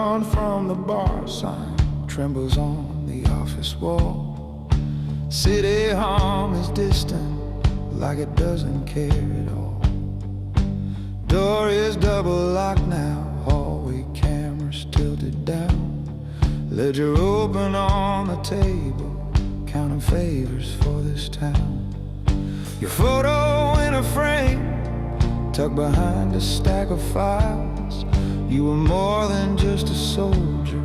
run from the bar sign trembles on the office wall. City hum is distant, like it doesn't care at all. Door is double locked now, hallway cameras tilted down. Ledger open on the table, counting favors for this town. Your photo in a frame, tucked behind a stack of files. You were more than just a soldier,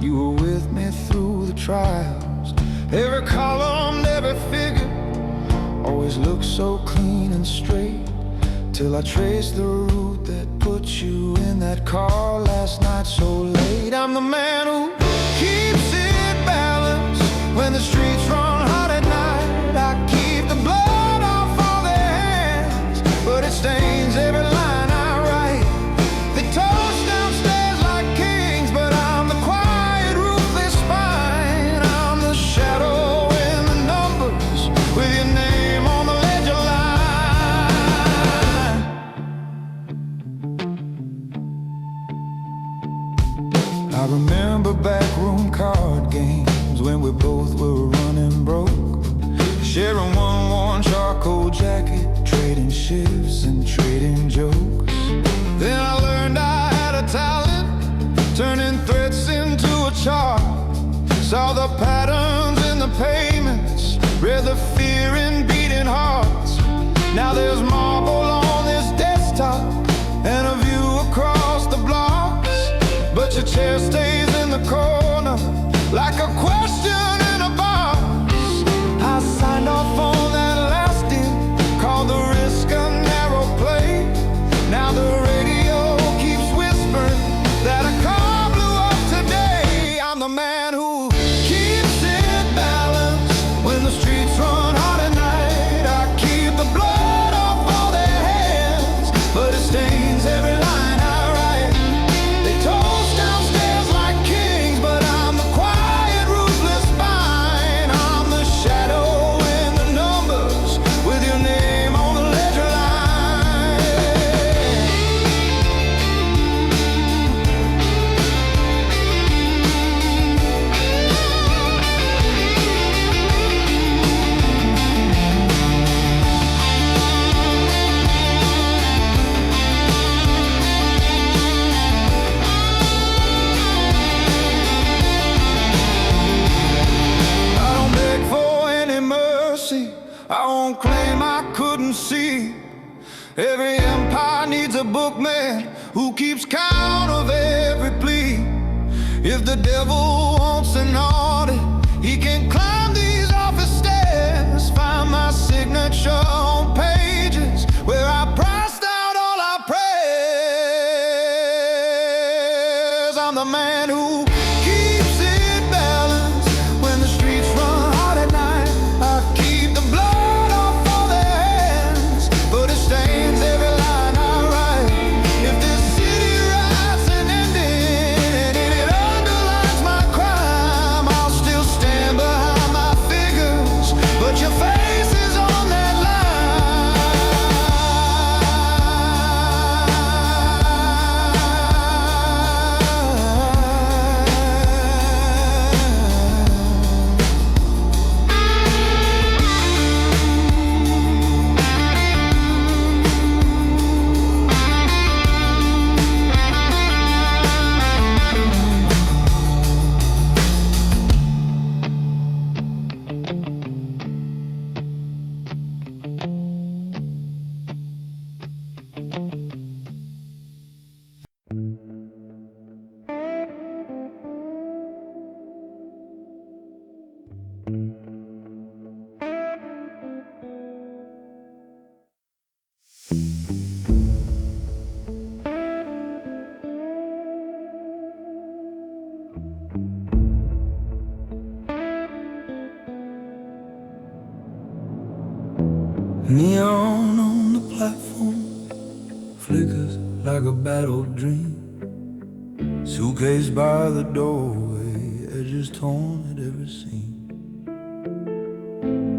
you were with me through the trials. Every column, every figure, always looked so clean and straight, till I traced the route that put you in that car last night so late. I'm the man who keeps it balanced when the streets run hot at night. I keep the blood off all their hands, but it stains every line I write. They toast downstairs like kings, but I'm the quiet, ruthless spine. I'm the shadow in the numbers, with your name on the ledger line. I remember backroom card games when we both were running broke, sharing one worn charcoal jacket, trading shifts and trading jokes. Then I learned I had a talent, turning threats into a chart. Saw the patterns in the payments, read the fear in beating hearts. Now there's marble on this desktop and a view across the blocks, but your chair stays in the corner like a question in a box. I signed off on that last deal, called the risk a narrow play. Now the radio keeps whispering that a car blew up today. I'm the man who keeps it balanced when the streets run hot at night. I keep the blood off all their hands, but it stains every line I write. They toast downstairs like kings, but I'm the quiet, ruthless spine. I'm the shadow in the numbers, with your name on the ledger line. I don't beg for any mercy, I won't claim I couldn't see. Every empire needs a bookman who keeps count of every plea. If the devil wants an audit, he can climb these office stairs, find my signature on pages where I priced out all our prayers. I'm the man who keeps it balanced when the streets run hot at night. I keep the blood off all their hands, but it stains every line I write. If this city writes an ending and it underlines my crime, I'll still stand behind my figures, but your face is on that Neon on the platform flickers like a battled dream. Suitcase by the doorway, edges torn at every seam.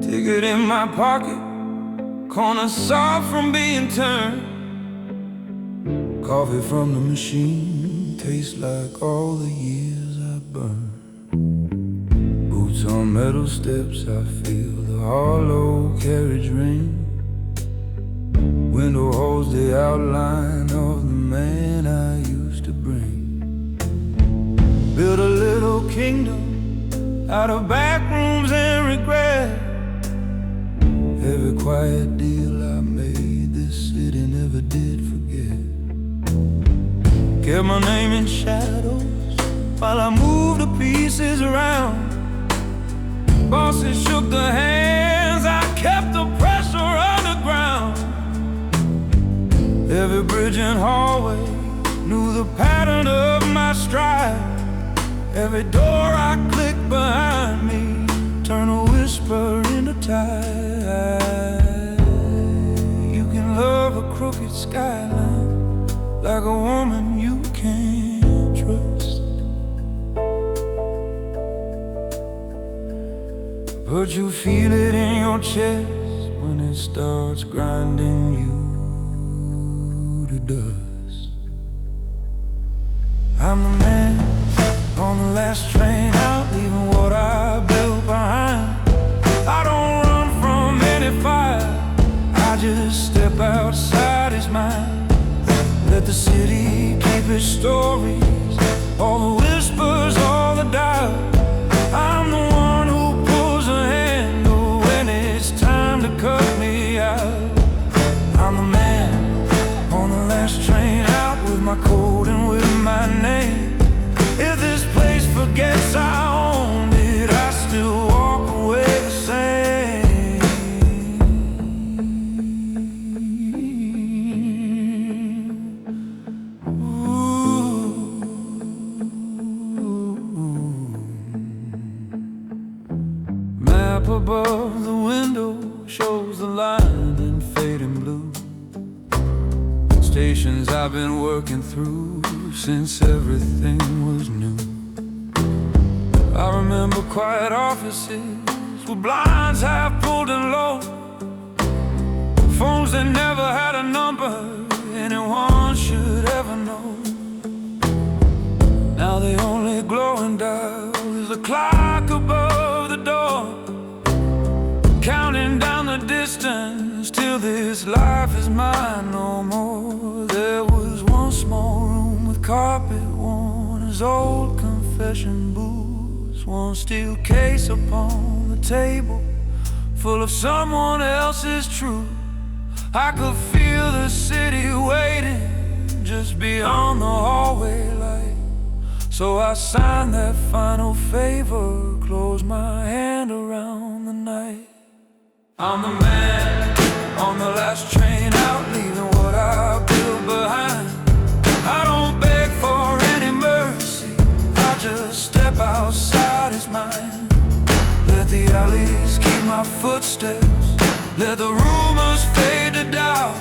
Ticket in my pocket, corner soft from being turned. Coffee from the machine taste like all the years I burned. Boots on metal steps, I feel the hollow carriage ring. Window holds the outline of the man I used to bring. Built a little kingdom out of back rooms and regret. Every quiet deal I made, this city never did forget. Kept my name in shadows while I moved the pieces around. Bosses shook their hands, I kept the pressure underground. Every bridge and hallway knew the pattern of my stride. Every door I clicked behind me turned a whisper into tide. You can love a crooked skyline like a woman you can't trust, but you feel it in your chest when it starts grinding you to dust. I'm the man on the last train out, leaving what I built behind. I don't run from any fire, I just step outside his mind. Let the city keep its stories, all the whispers, all the doubt. I'm the one who pulls a handle when it's time to cut me out. I'm the man on the last train out, with my code and with my name. If this place forgets I owned it, I still walk away the same. Ooh. Map above the window shows the line in fading blue. Stations I've been working through since everything was new. I remember quiet offices with blinds half pulled and low, phones that never had a number anyone should ever know. Now the only glowing dial is the clock above the door, counting down the distance till this life is mine no more. There was one small room with carpet worn as old confession booths, one steel case upon the table full of someone else's truth. I could feel the city waiting just beyond the hallway light, so I signed that final favor, closed my hand around the night. I'm the man on the last train out, leaving what I built behind. I don't beg for any mercy, I just step outside his mind. Let the alleys keep my footsteps, let the rumors fade to doubt.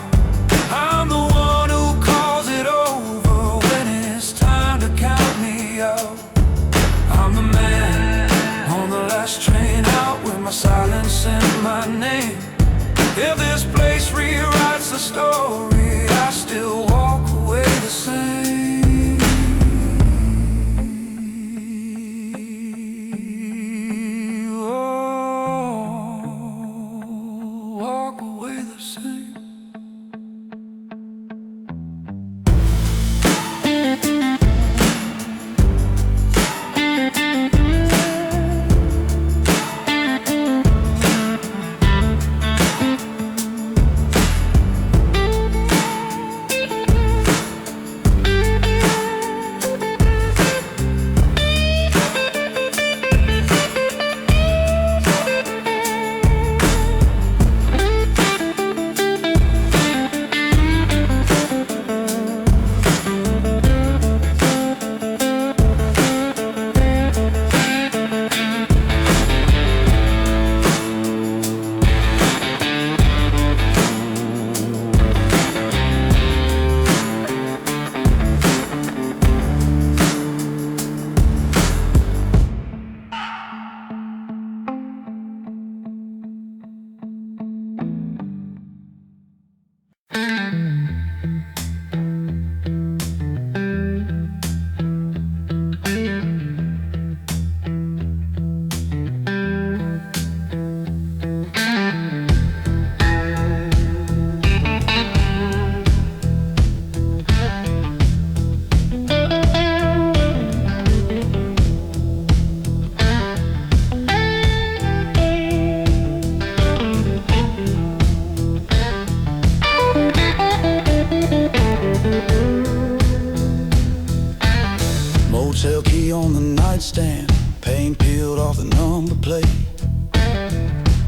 I'm the one who calls it over when it's time to count me out. I'm the man on the last train out, with my silence and my name. If this place rewrites the story, I still walk away the same. Oh, walk away the same. paint peeled off the number plate.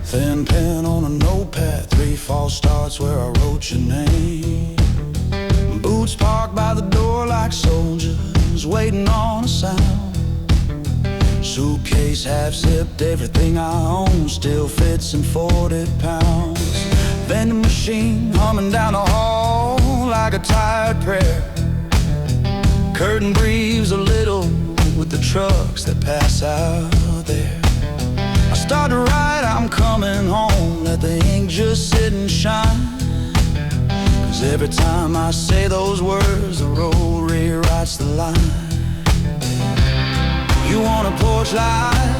Thin pen on a notepad, 3 false starts where I wrote your name. Boots parked by the door like soldiers waiting on a sound. Suitcase half zipped, everything I own still fits in 40 pounds. Vending machine humming down the hall like a tired prayer. Curtain breathes a little with the trucks that pass out there. I start to write, I'm coming home, let the ink just sit and shine. 'Cause every time I say those words, the road rewrites the line. You want a porch light,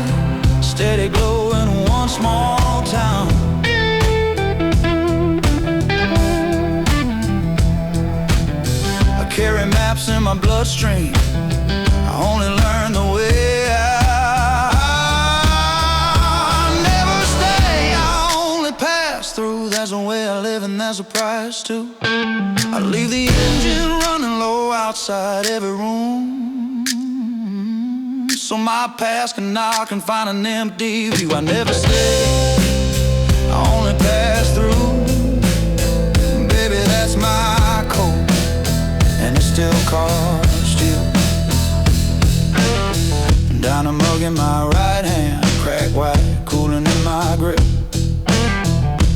steady glow in one small town. I carry maps in my bloodstream, I only learn the way out. I never stay, I only pass through. There's a way I live and there's a price too. I leave the engine running low outside every room, so my past can knock and find an empty view. I never stay, I only pass through. Baby, that's my code, and it still costs you. Down a mug in my right hand, crack white, cooling in my grip.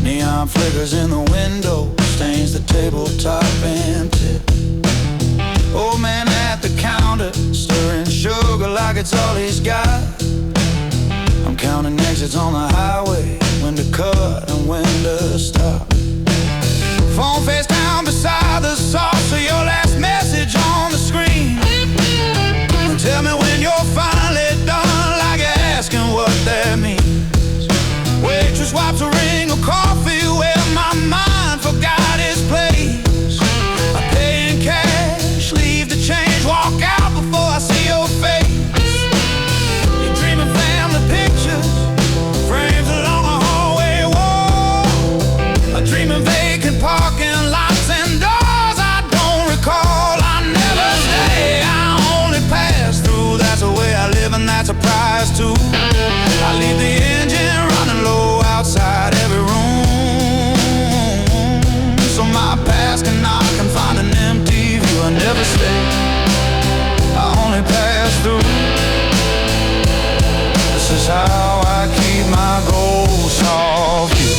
Neon flickers in the window, stains the tabletop and tip. Old man at the counter, stirring sugar like it's all he's got. I'm counting exits on the highway, when to cut and when to stop. Phone face down beside the saucer, your last message on the screen. And tell me when you're finally done, like you're asking what that means. Waitress wipes a ring of coffee where my mind forgot its place. I pay in cash, leave the change, walk out before I see your face. You're dreaming family pictures, frames along a hallway wall. I'm dreaming vacant parking lots and doors I don't recall. I never stay, I only pass through. That's the way I live and that's a prize too. I leave the engine running low outside every room, so my past can knock and find an empty view. I never stay, I only pass through. This is how I keep my goals off you.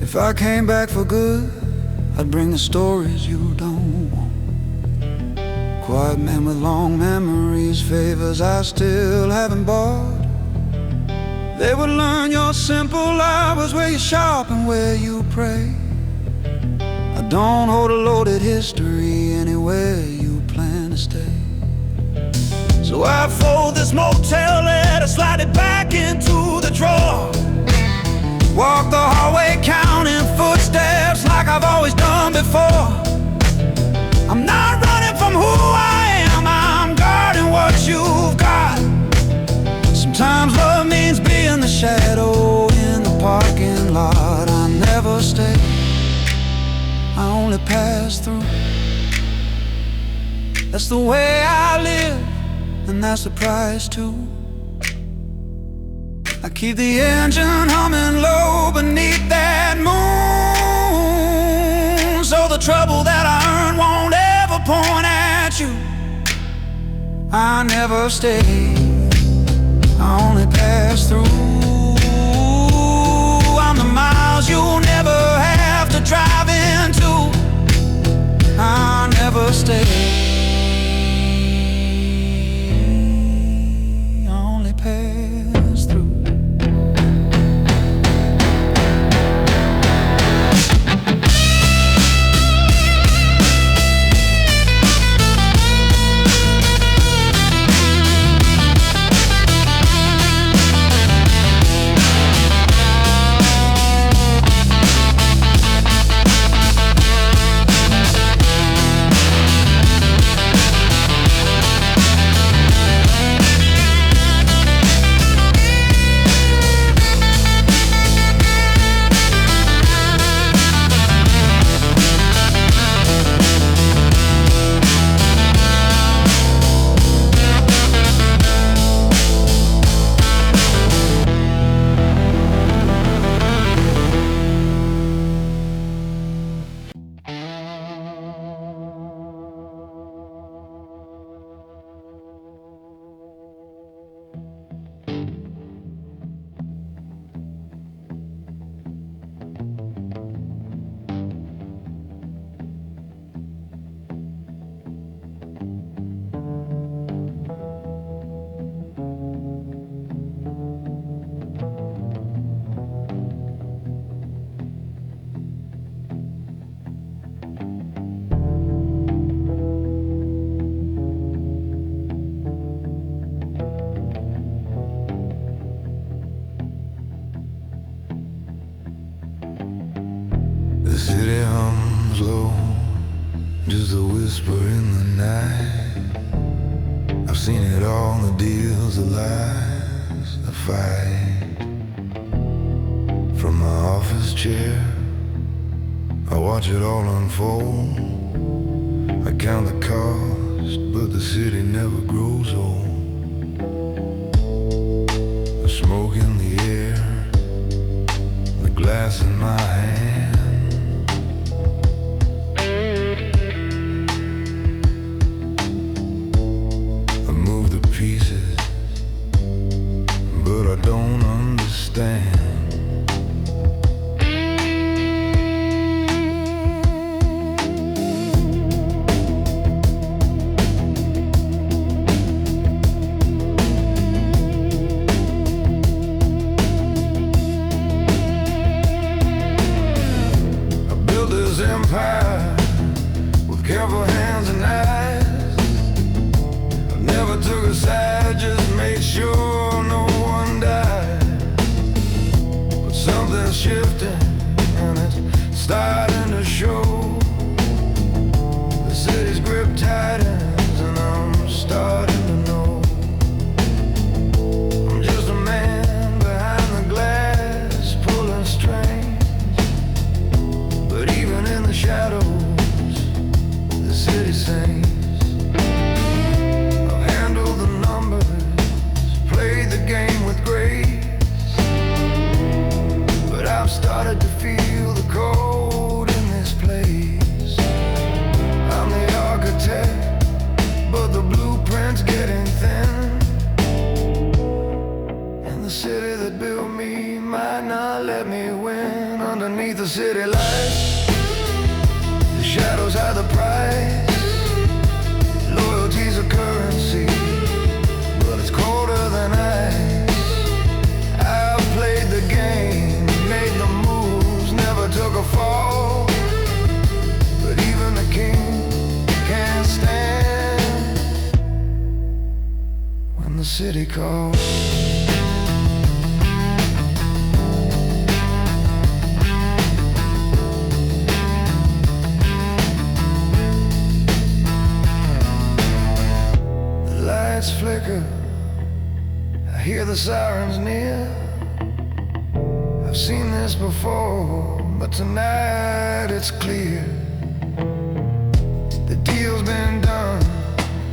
If I came back for good, I'd bring the stories you don't want. Quiet men with long memories, favors I still haven't bought. They would learn your simple hours, where you shop and where you pray. I don't hold a loaded history anywhere you plan to stay. So I fold this motel letter, slide it back into the drawer. Walk the hallway counting footsteps like I've always done before. I'm not running from who I am, I'm guarding what you've got. Sometimes love means being the shadow in the parking lot. I never stay, I only pass through. That's the way I live, and that's the price too. I keep the engine humming low beneath that moon, so the trouble that I earn won't ever point at you. I never stay, I only pass through. I'm the miles you'll never have to drive into. I never stay, I only pass through. a whisper in the night. I've seen it all, the deals, the lies, the fight. From my office chair, I watch it all unfold. I count the cost, but the city never grows old. The smoke in the air, the glass in my hand. I move the pieces, but I don't understand. Empire with careful hands and eyes. I never took a side, just made sure no one died. But something's shifting and it's starting to show. The city's grip tightens and I'm starting to know I'm just a man behind the glass pulling strings. But even in the shadows, the city sings. I've handled the numbers, played the game with grace, but I've started to feel the cold in this place. I'm the architect, but the blueprint's getting thin. And the city that built me might not let me win. Underneath the city lights, shadows hide the price. Loyalty's a currency, but it's colder than ice. I've played the game, made the moves, never took a fall. But even the king can't stand when the city calls. Lights flicker, I hear the sirens near. I've seen this before, but tonight it's clear. The deal's been done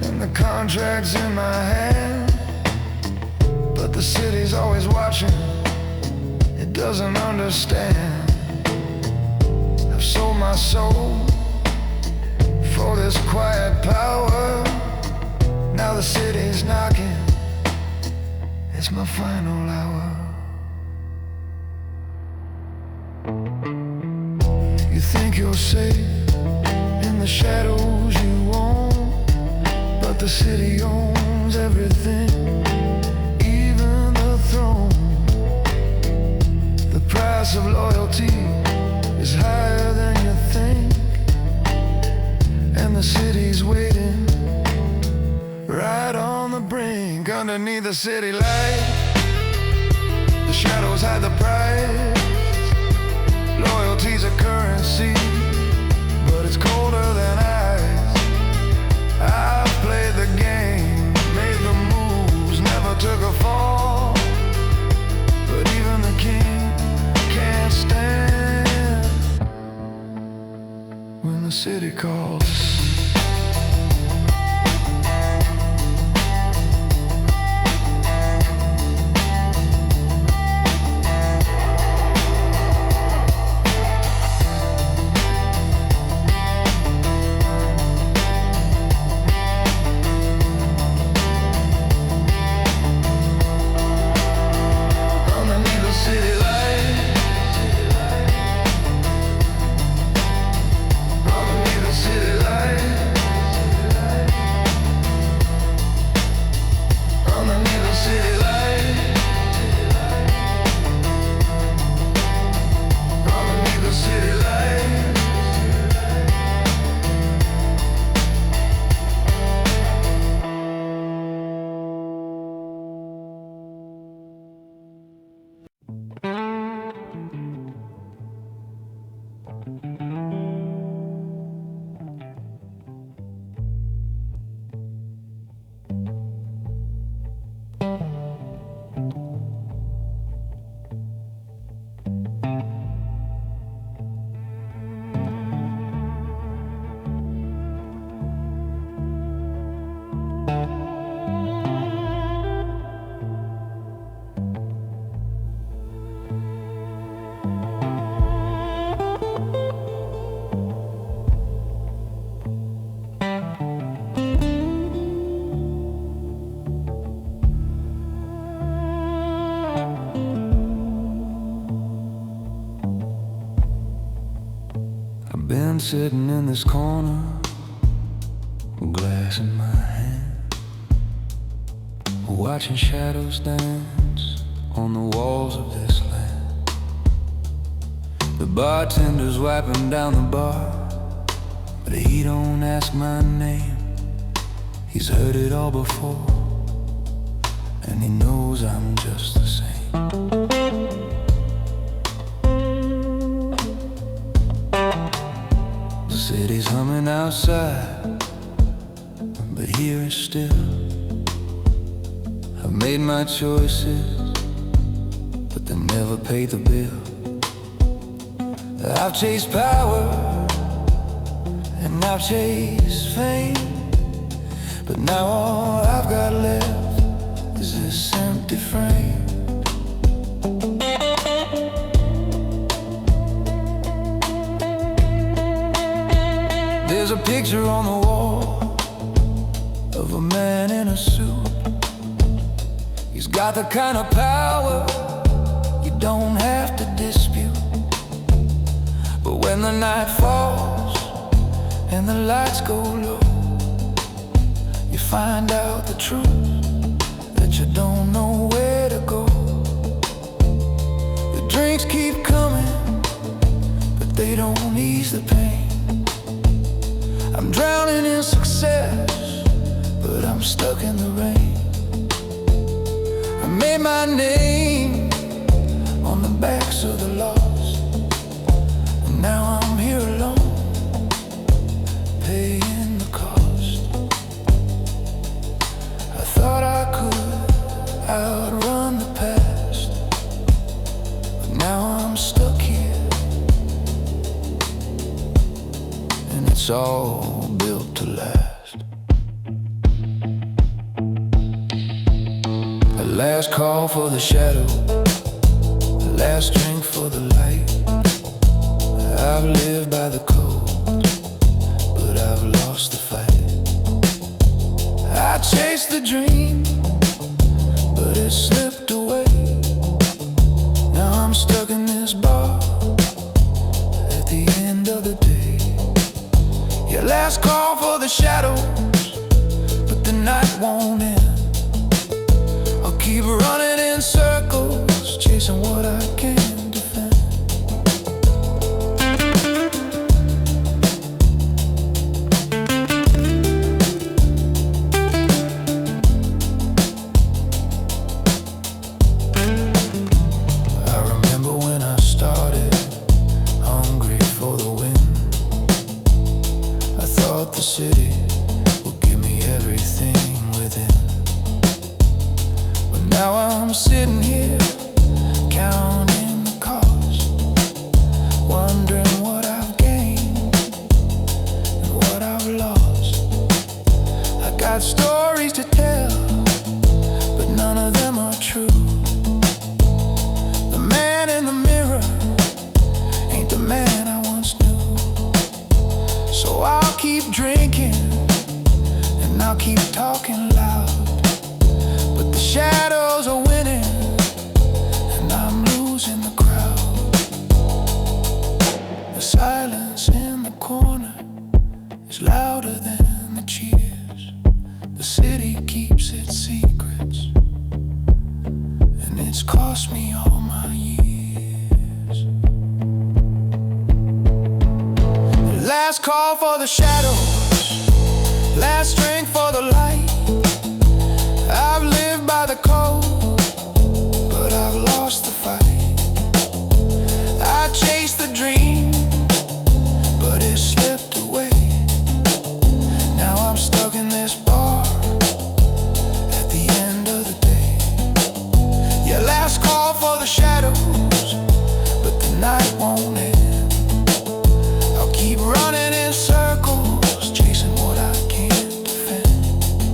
and the contract's in my hand. But the city's always watching, it doesn't understand. I've sold my soul for this quiet power. Now the city's knocking, it's my final hour. You think you're safe in the shadows you own, but the city owns everything, even the throne. The price of loyalty is higher than you think, and the city's waiting right on the brink. Underneath the city light, the shadows hide the price. Loyalty's a currency, but it's colder than ice. I've played the game, made the moves, never took a fall. But even the king can't stand when the city calls. City light. sitting in this corner, glass in my hand, watching shadows dance on the walls of this land. The bartender's wiping down the bar, but he don't ask my name. He's heard it all before, and he knows I'm just the same. The city's humming outside, but here it's still. I've made my choices, but they never paid the bill. I've chased power, and I've chased fame, but now all I've got left is this empty frame. There's a picture on the wall of a man in a suit. He's got the kind of power you don't have to dispute. But when the night falls and the lights go low, you find out the truth, that you don't know where to go. The drinks keep coming, but they don't ease the pain. I'm drowning in success, but I'm stuck in the rain. I made my name on the backs of the lost, and now I'm here alone, paying the cost. I thought I could outrun the past, but now I'm stuck here, and it's all built to last. A last call for the shadow, a last drink for the light. I've lived by the code, but I've lost the fight. I chased the dream, but it slipped away. Now I'm stuck in this bar at the end of the day. Your last call for the shadows, but the night won't end. I'll keep running in circles, chasing what I can't defend. I remember when I started, hungry for the wind. I thought the city would give me everything within, but now I'm sitting here counting the cost, wondering what I've gained and what I've lost. I got stories to tell, but none of them are true. The man in the mirror ain't the man I once knew. So I'll keep drinking and I'll keep talking loud, but the shadows are winning and I'm losing the crowd. The silence in the corner is louder than the cheers. The city keeps its secrets, and it's cost me all my years. Last call for the shadows, last drink for the light. I've lived by the code, but I've lost the fight. I chased the dream, but it slipped away. Now I'm stuck in this bar at the end of the day. Your last call for the shadows, but the night won't end. I'll keep running in circles, chasing what I can't defend.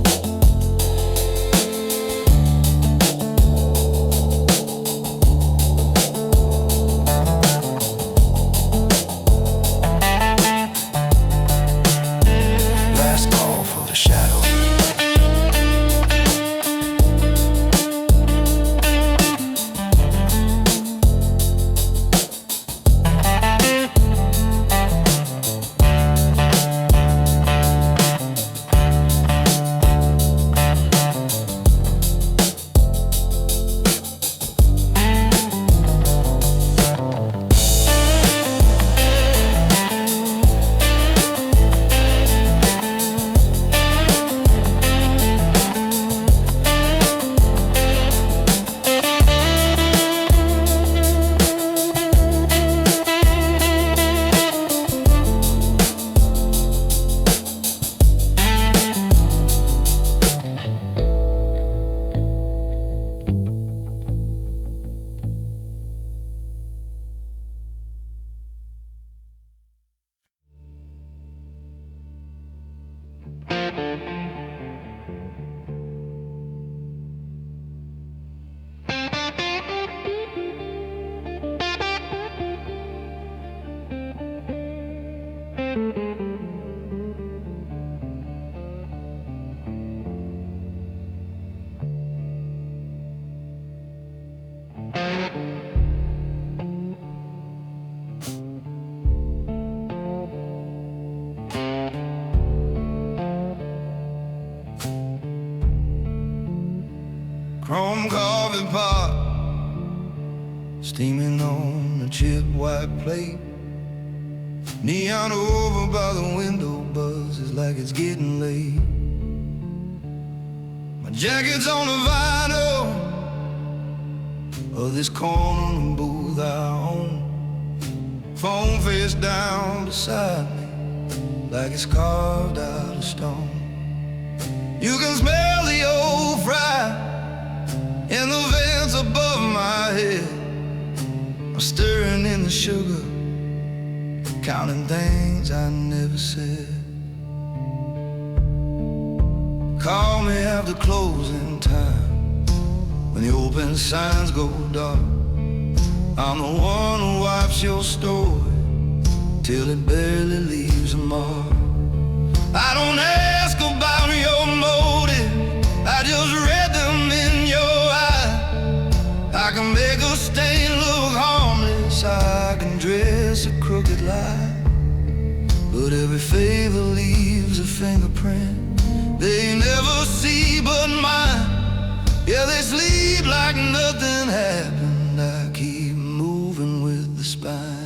chrome coffee pot, steaming on a chip white plate. Neon over by the window buzzes like it's getting late. My jacket's on the vinyl of this corner booth I own. Phone face down beside me like it's carved out of stone. You can smell the old fry in the vents above my head. I'm stirring in the sugar, counting things I never said. Call me after closing time, when the open signs go dark. I'm the one who wipes your story till it barely leaves a mark. I don't ask about your motive, I just read them in your eye. I can make a stain look harmless, I can dress a crooked lie. But every favor leaves a fingerprint they never see but mine. Yeah, they sleep like nothing happened. I keep moving with the spine.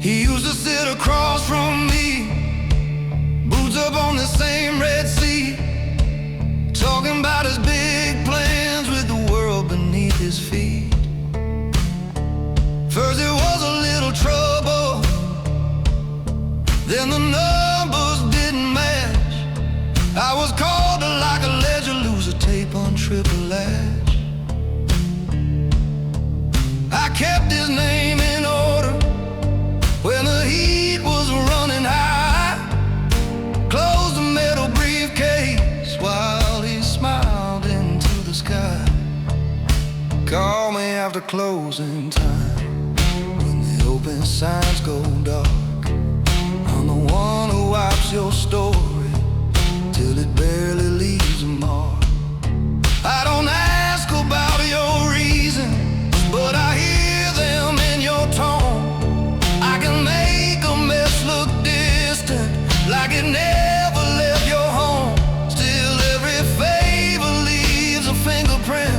He used to sit across from me, boots up on the same red seat, talking about his big plans with the world beneath his feet. First it was a little trouble, then the numbers didn't match. I was called to like a ledger, lose a tape on Triple H. I kept his name in order when the heat was running high. Closed the metal briefcase while he smiled into the sky. Call me after closing time, when the open signs go dark. I'm the one who wipes your story till it barely leaves a mark. I don't ask about your reasons, but I hear them in your tone. I can make a mess look distant, like it never left your home. Still every favor leaves a fingerprint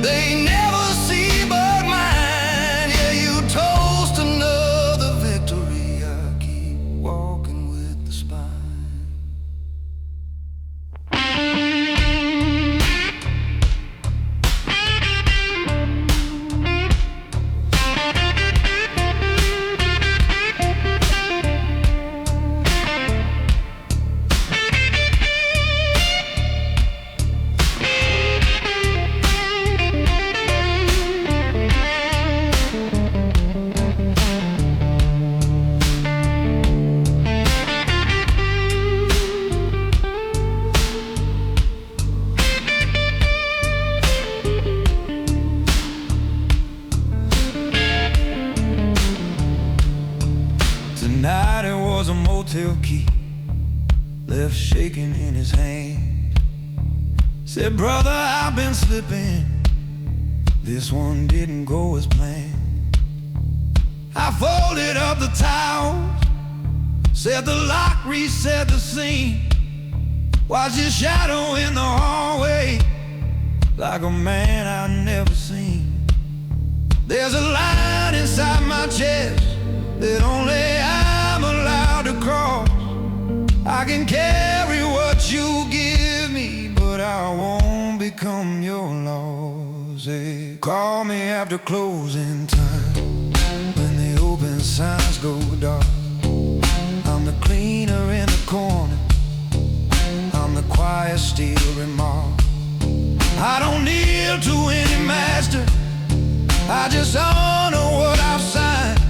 they never see but mine. Yeah, you toast another victory, I keep walking with the spine. Tonight it was a motel key left shaking in his hand. Said, brother, I've been slipping, this one didn't go as planned. I folded up the towels, said the lock reset the scene. Watched his shadow in the hallway like a man I never seen. There's a line inside my chest that only I'm allowed to cross. I can carry what you give me, but I won't become your loss. Hey, call me after closing time, when the open signs go dark. I'm the cleaner in the corner, I'm the quiet steel remark. I don't kneel to any master, I just honor what I've signed.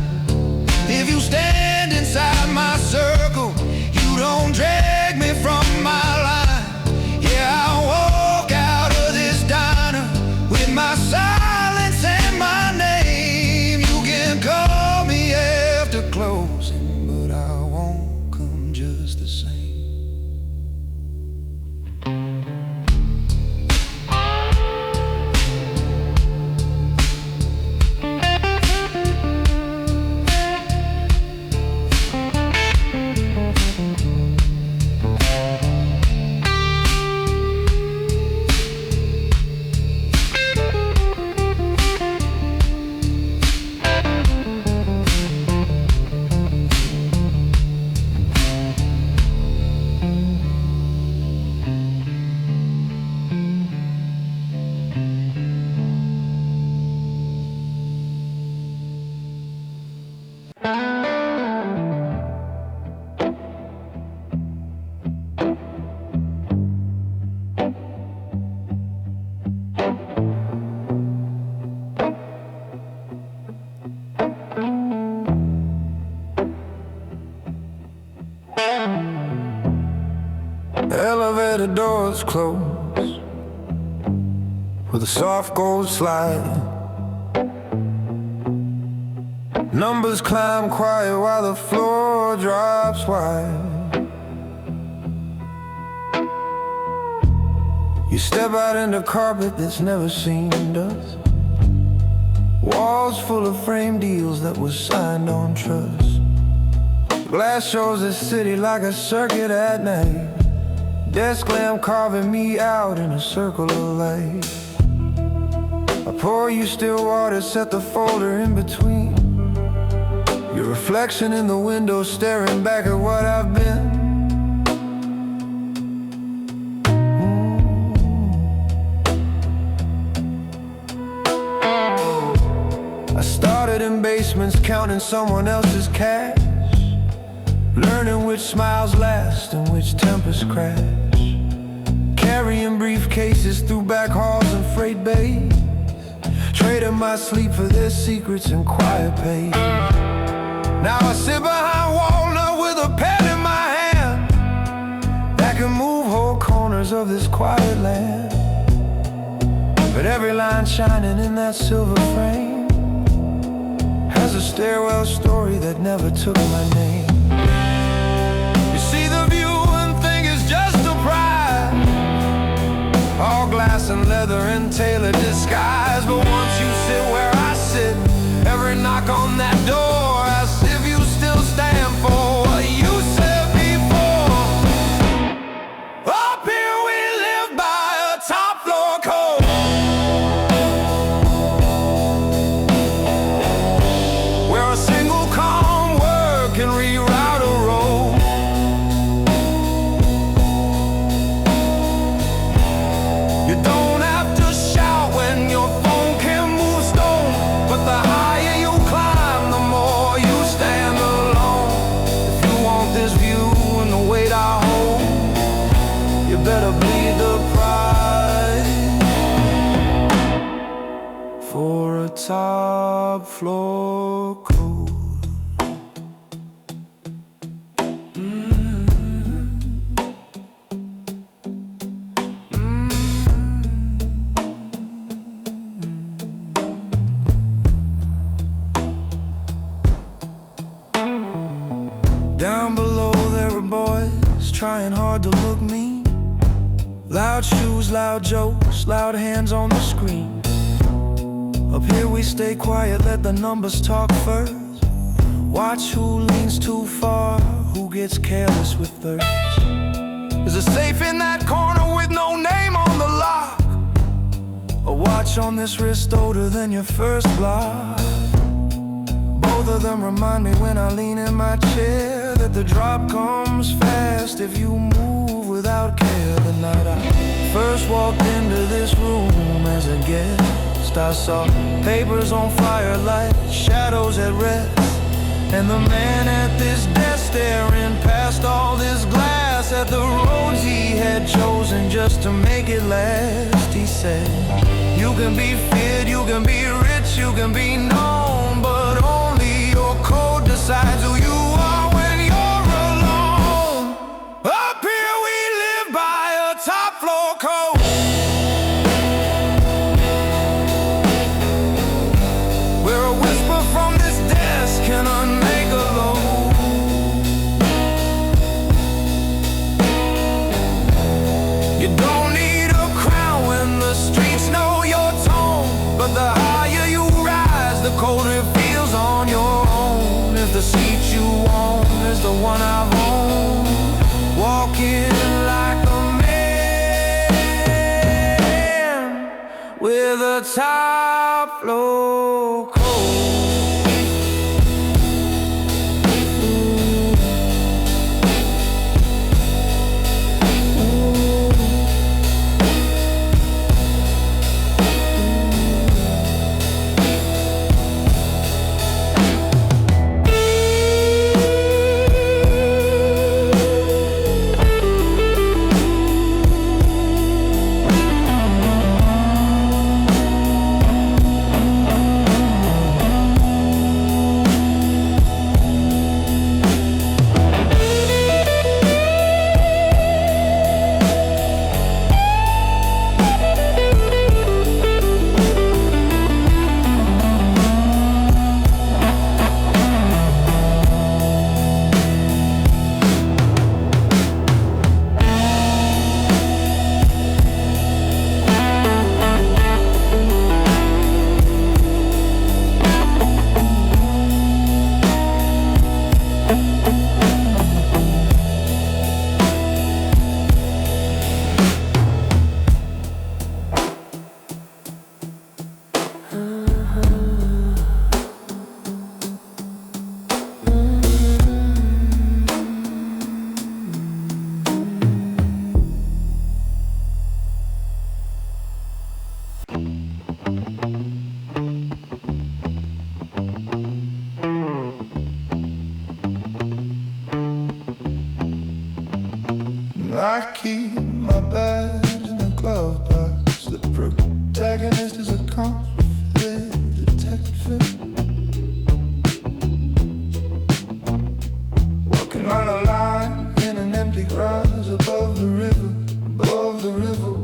If you stand inside my circle, you don't drag me from my line. Yeah, I'll walk out of this diner with my silence and my name. You can call me after closing, but I won't come just the same. Elevator doors close with a soft gold slide. Numbers climb quiet while the floor drops wide. You step out into carpet that's never seen dust. Walls full of frame deals that were signed on trust. Glass shows the city like a circuit at night. Desk lamp carving me out in a circle of light. I pour you still water, set the folder in between. Your reflection in the window staring back at what I've been. I started in basements counting someone else's cash, learning which smiles last and which tempers crash. Carrying briefcases through back halls and freight bays, trading my sleep for their secrets and quiet pain. Now I sit behind walnut with a pen in my hand that can move whole corners of this quiet land. But every line shining in that silver frame has a stairwell story that never took my name. You see the view and think it's just a pride, all glass and leather and tailored disguise. But once you sit where I sit, every knock on that door asks if you still stand for what you said before. Up here we live by a top floor code, where a single calm word can rewrite a road. You don't have to shout when your phone can move stone, but the higher you climb, the more you stand alone. If you want this view and the weight I hold, you better bleed the pride for a top floor code. Down below there are boys trying hard to look mean. Loud shoes, loud jokes, loud hands on the screen. Up here we stay quiet, let the numbers talk first. Watch who leans too far, who gets careless with thirst. There's a safe in that corner with no name on the lock, a watch on this wrist older than your first block. Both of them remind me when I lean in my chair that the drop comes fast if you move without care. The night I first walked into this room as a guest, I saw papers on firelight, shadows at rest, and the man at this desk staring past all this glass at the roads he had chosen just to make it last. He said, you can be feared, you can be rich, you can be known, but only your code decides who you are when you're alone. Up here we live by a top floor code, where a whisper from this desk can unmake a load. You don't need a crown when the streets know your tone, but the higher you rise, the colder it feels on your own. If the seat you own is the one I've owned, walking like a man with a top floor code. I keep my badge in a glove box. The protagonist is a confident detective, walking on a line in an empty garage above the river,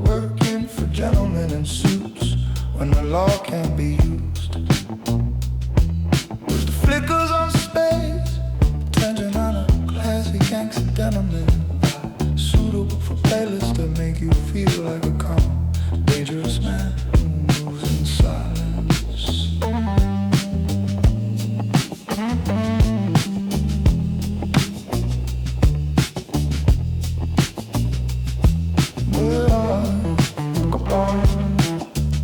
working for gentlemen in suits when the law can't be used. With the flickers on space, tension on a classy gangster gentleman, suitable for playlists that make you feel like a calm, dangerous man who moves in silence.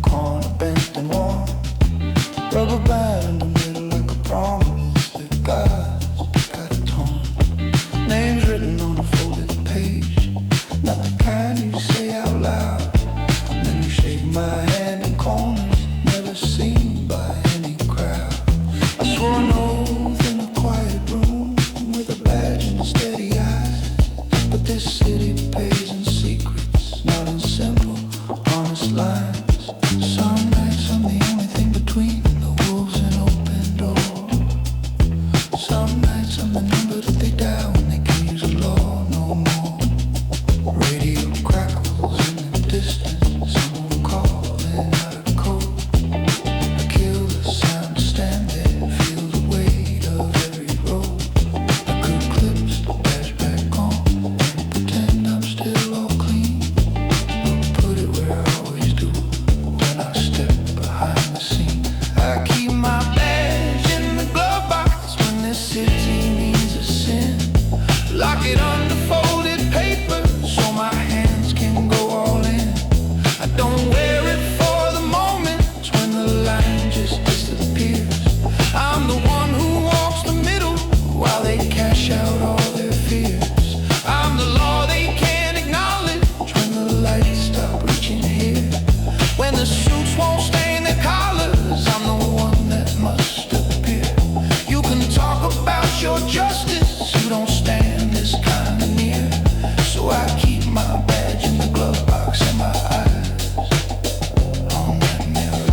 Corner bent and warm, rubber band in the middle like a promise that got it torn. Names written on a folded page, not the kind you say out loud. Then you shake my hand in corners, never seen by any crowd. I swore an oath in a quiet room with a badge and steady eyes, but this city pays in secrets, not in simple, honest lines. Some nights I'm the only thing between the wolves and open doors. Some nights I'm the number that they dial when they can't use the law no more. Radio crackles in the distance, someone calling out a code. I kill the sound, stand there, feel the weight of every road. I could clips the badge back on and pretend I'm still all clean, but put it where I always do when I step behind the scene. I keep my badge in the glove box when this city needs a sin. Lock it under folded paper so my hands can go all in. I don't wear it for the moments when the line just disappears. I'm the one who walks the middle while they cash out all their fears. I'm the law they can't acknowledge when the lights stop reaching here. When the suits won't stain their collars, I'm the one that must appear. You can talk about your justice, you don't stand this kind of near. So I keep my badge in the glove box and my eyes on that mirror,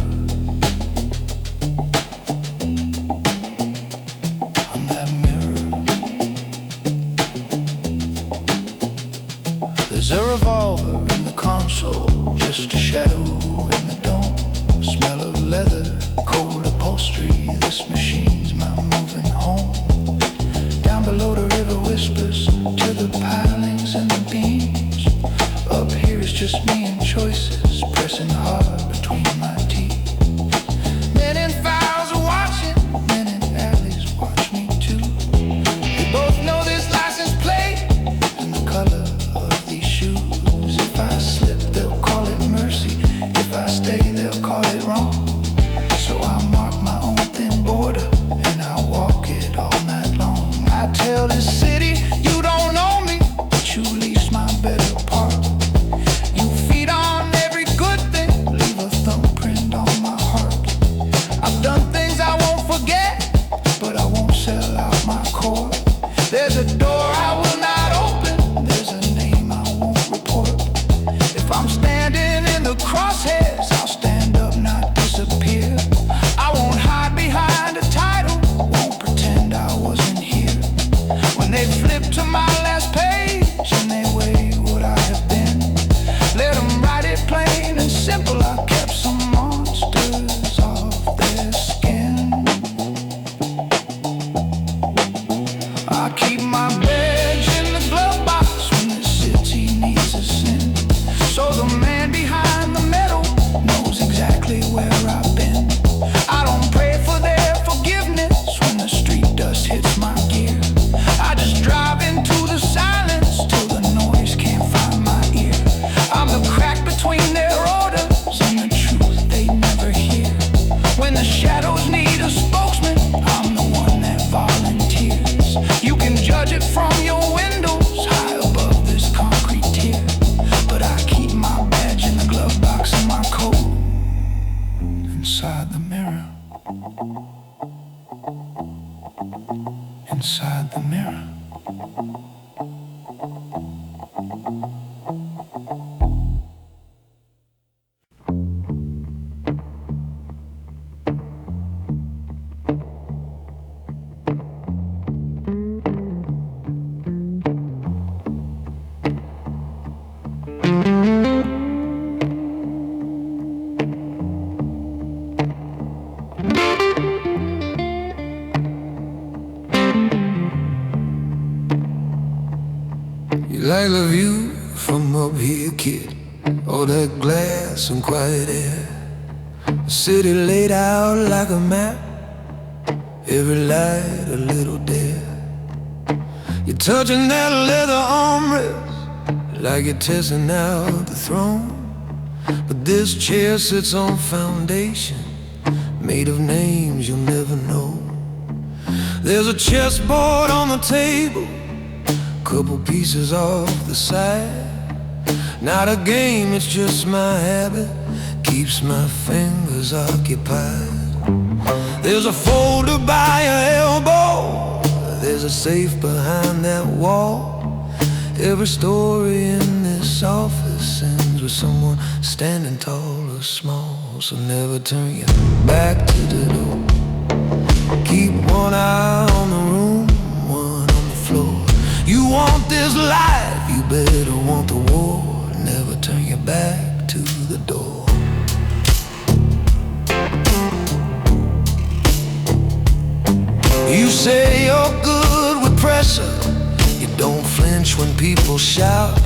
on that mirror. There's a revolver in the console, just a shadow in the dome. Smell of leather, cold upholstery, this machine's my moving home. Down below the river whispers to the pilings and the beams. Up here it's just me and choices, pressing hard between my teeth. Men in files are watching, men in alleys watch me too. They both know this license plate and the color of these shoes. If I slip, they'll call it mercy. If I stay, they'll call it wrong. So I mark my own thin border and I walk it all night long. I tell this city, you don't know me, but you lease my better part. You feed on from up here, kid. All that glass and quiet air, the city laid out like a map, every light a little dare. You're touching that leather armrest like you're testing out the throne. But this chair sits on foundation made of names you'll never know. There's a chessboard on the table, couple pieces off the side. Not a game, it's just my habit, keeps my fingers occupied. There's a folder by your elbow, there's a safe behind that wall. Every story in this office ends with someone standing tall or small. So never turn your back to the door. Keep one eye on the room, one on the floor. You want this life, you better want the war. Never turn your back to the door. You say you're good with pressure, you don't flinch when people shout.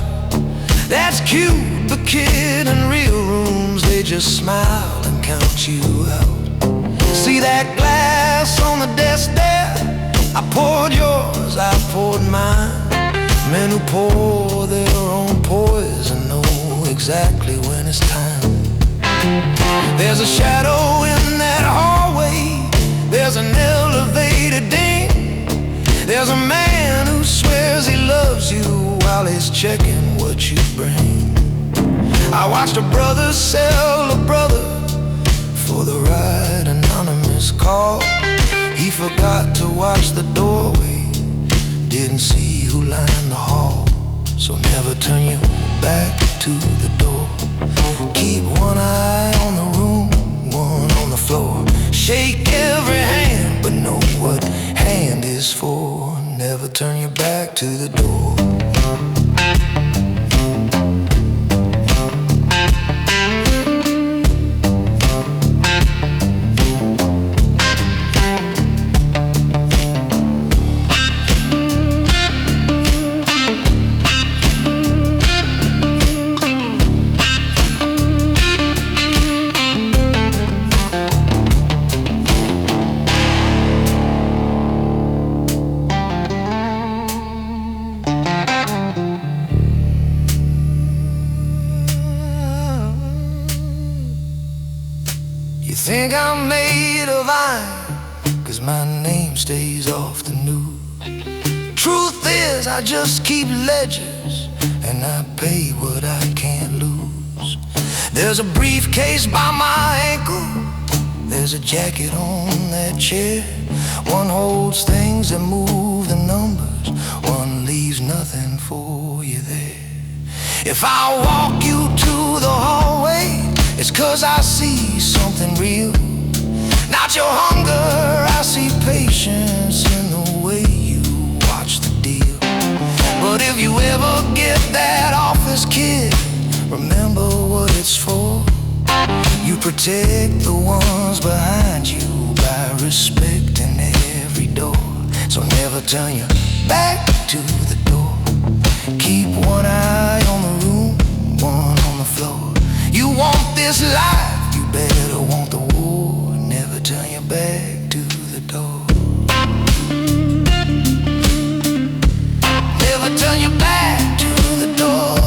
That's cute, but kid, in real rooms they just smile and count you out. See that glass on the desk there? I poured yours, I poured mine. Men who pour their own poison know exactly when it's time. There's a shadow in that hallway, there's an elevator ding. There's a man who swears he loves you while he's checking what you bring. I watched a brother sell a brother for the right anonymous call. He forgot to watch the doorway, didn't see who lined the hall. So never turn your back to the door. Keep one eye on the room, one on the floor. Shake every hand, but know what hand is for. Never turn your back to the door. You think I'm made of iron, 'cause my name stays off the news. Truth is, I just keep ledgers, and I pay what I can't lose. There's a briefcase by my ankle, there's a jacket on that chair. One holds things that move the numbers, one leaves nothing for you there. If I walk you to the hallway, it's 'cause I see something real. Not your hunger, I see patience in the way you watch the deal. But if you ever get that office kid, remember what it's for. You protect the ones behind you by respecting every door. So never turn your back to the door. Keep one eye on the room, one on the floor. You want this life, you better want the war. Never turn your back to the door. Never turn your back to the door.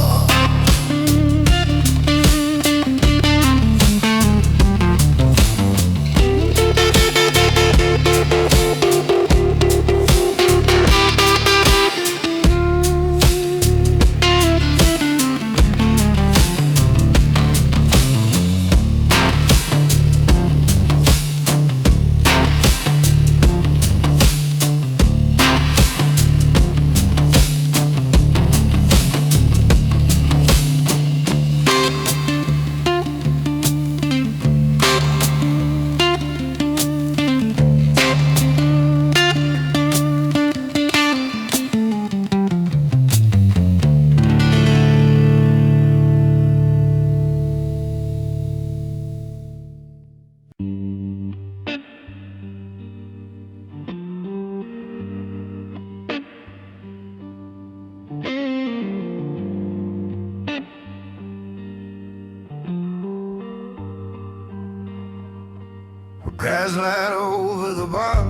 Gaslight over the bar,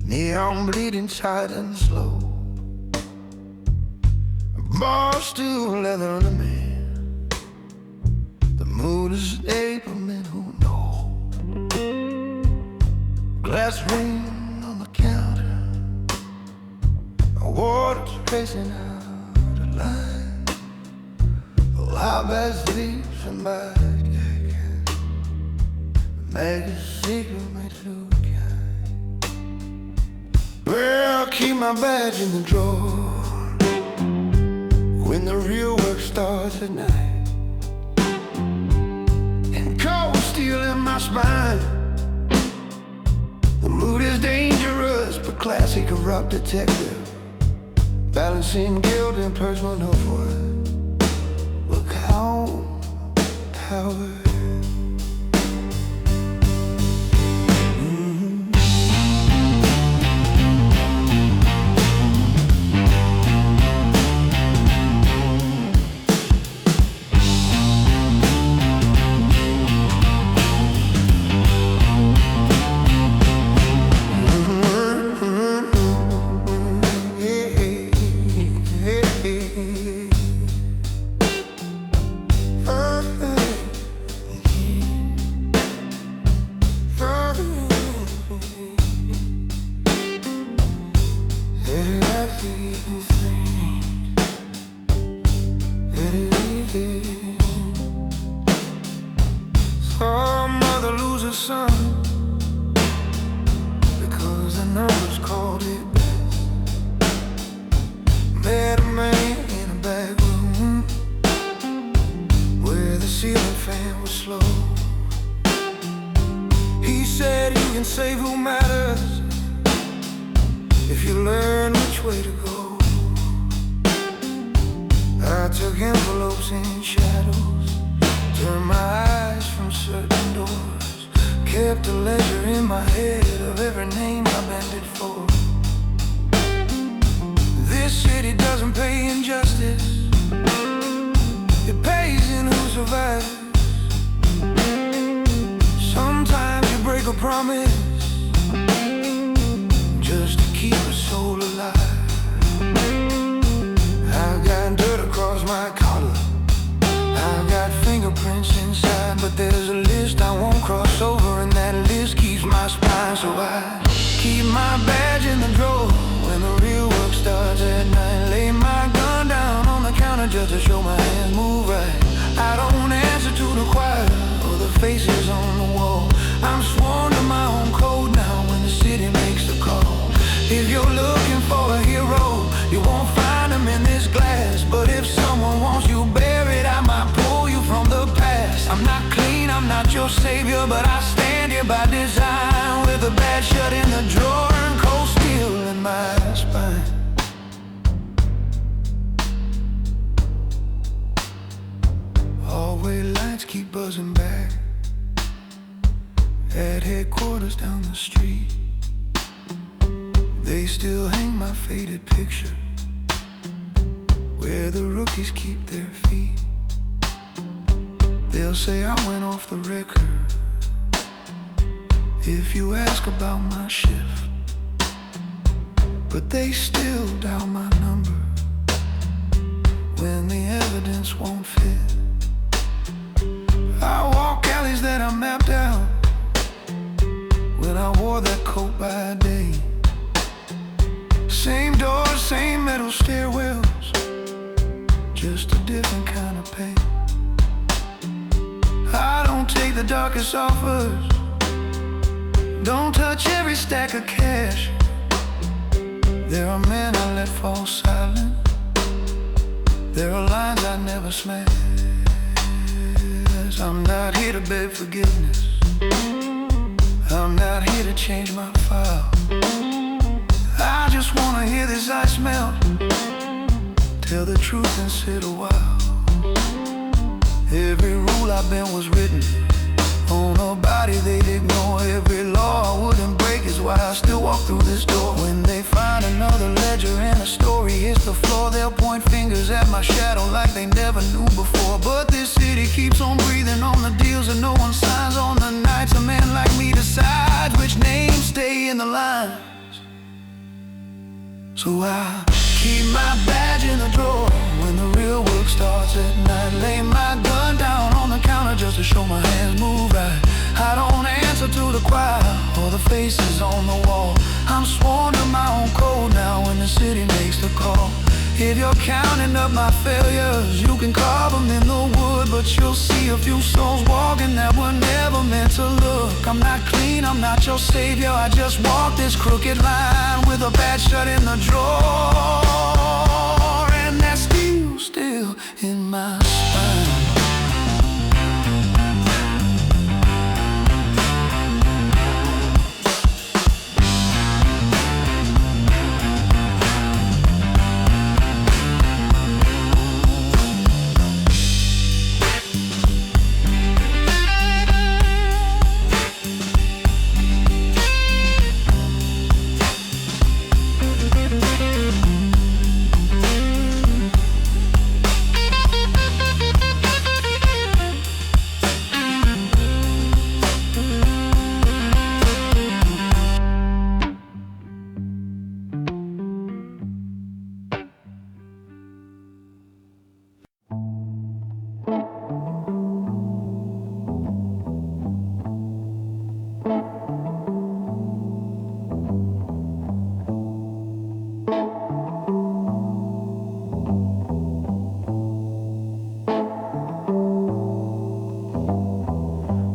neon bleeding tight and slow. Bar still leather on the man. The mood is April, man, who knows? Glass ring on the counter, water's racing out of line. Oh, how bad sleep somebody can make a secret made too kind. Well, keep my badge in the drawer when the real work starts at night, and cold steel in my spine. The mood is dangerous, but classy, corrupt detective, balancing guilt and personal no-worth. Look how power. Some mother loses son because the numbers called it best. Met a man in a back room where the ceiling fan was slow. He said you can save who matters if you learn which way to go. I took envelopes in shadows, turned my eyes from certain doors, kept a ledger in my head of every name I bended for. This city doesn't pay injustice, it pays in who survives. Sometimes you break a promise just to keep a soul alive. I've got dirt across my collar, I've got fingerprints inside, but there's a list I won't cross over, and that list keeps my spine. So I keep my badge in the drawer when the real work starts at night. Lay my gun down on the counter just to show my hands move right. I don't answer to the choir or the faces on the wall. I'm sworn to my own code now when the city makes the call. If you're looking for a hero, you won't find him in this glass. But if someone wants you buried, I might pull you from the past. I'm not clean, I'm not your savior, but I stand here by design, with a badge shut in the drawer and cold steel in my spine. Hallway lights keep buzzing back at headquarters down the street. They still hang my faded picture where the rookies keep their feet. They'll say I went off the record if you ask about my shift, but they still dial my number when the evidence won't fit. I walk alleys that I mapped out when I wore that coat by day. Same doors, same metal stairwells, just a different kind of pain. I don't take the darkest offers, don't touch every stack of cash. There are men I let fall silent, there are lines I never smash. I'm not here to beg forgiveness, I'm not here to change my file. I just wanna hear this ice melt, tell the truth and sit a while. Every rule I bent was written on a body they'd ignore. Every law I wouldn't break is why I still walk through this door. When they find another ledger and a story hits the floor, they'll point fingers at my shadow like they never knew before. But this city keeps on breathing on the deals that no one signs on the night. I keep my badge in the drawer when the real work starts at night. Lay my gun down on the counter just to show my hands move right. I don't answer to the choir or the faces on the wall. I'm sworn to my own code now when the city makes the call. If you're counting up my failures, you can carve them in the wood, but you'll see a few souls walking that were never meant to look. I'm not clean, I'm not your savior, I just walk this crooked line with a badge shut in the drawer, and that steel still in my spine.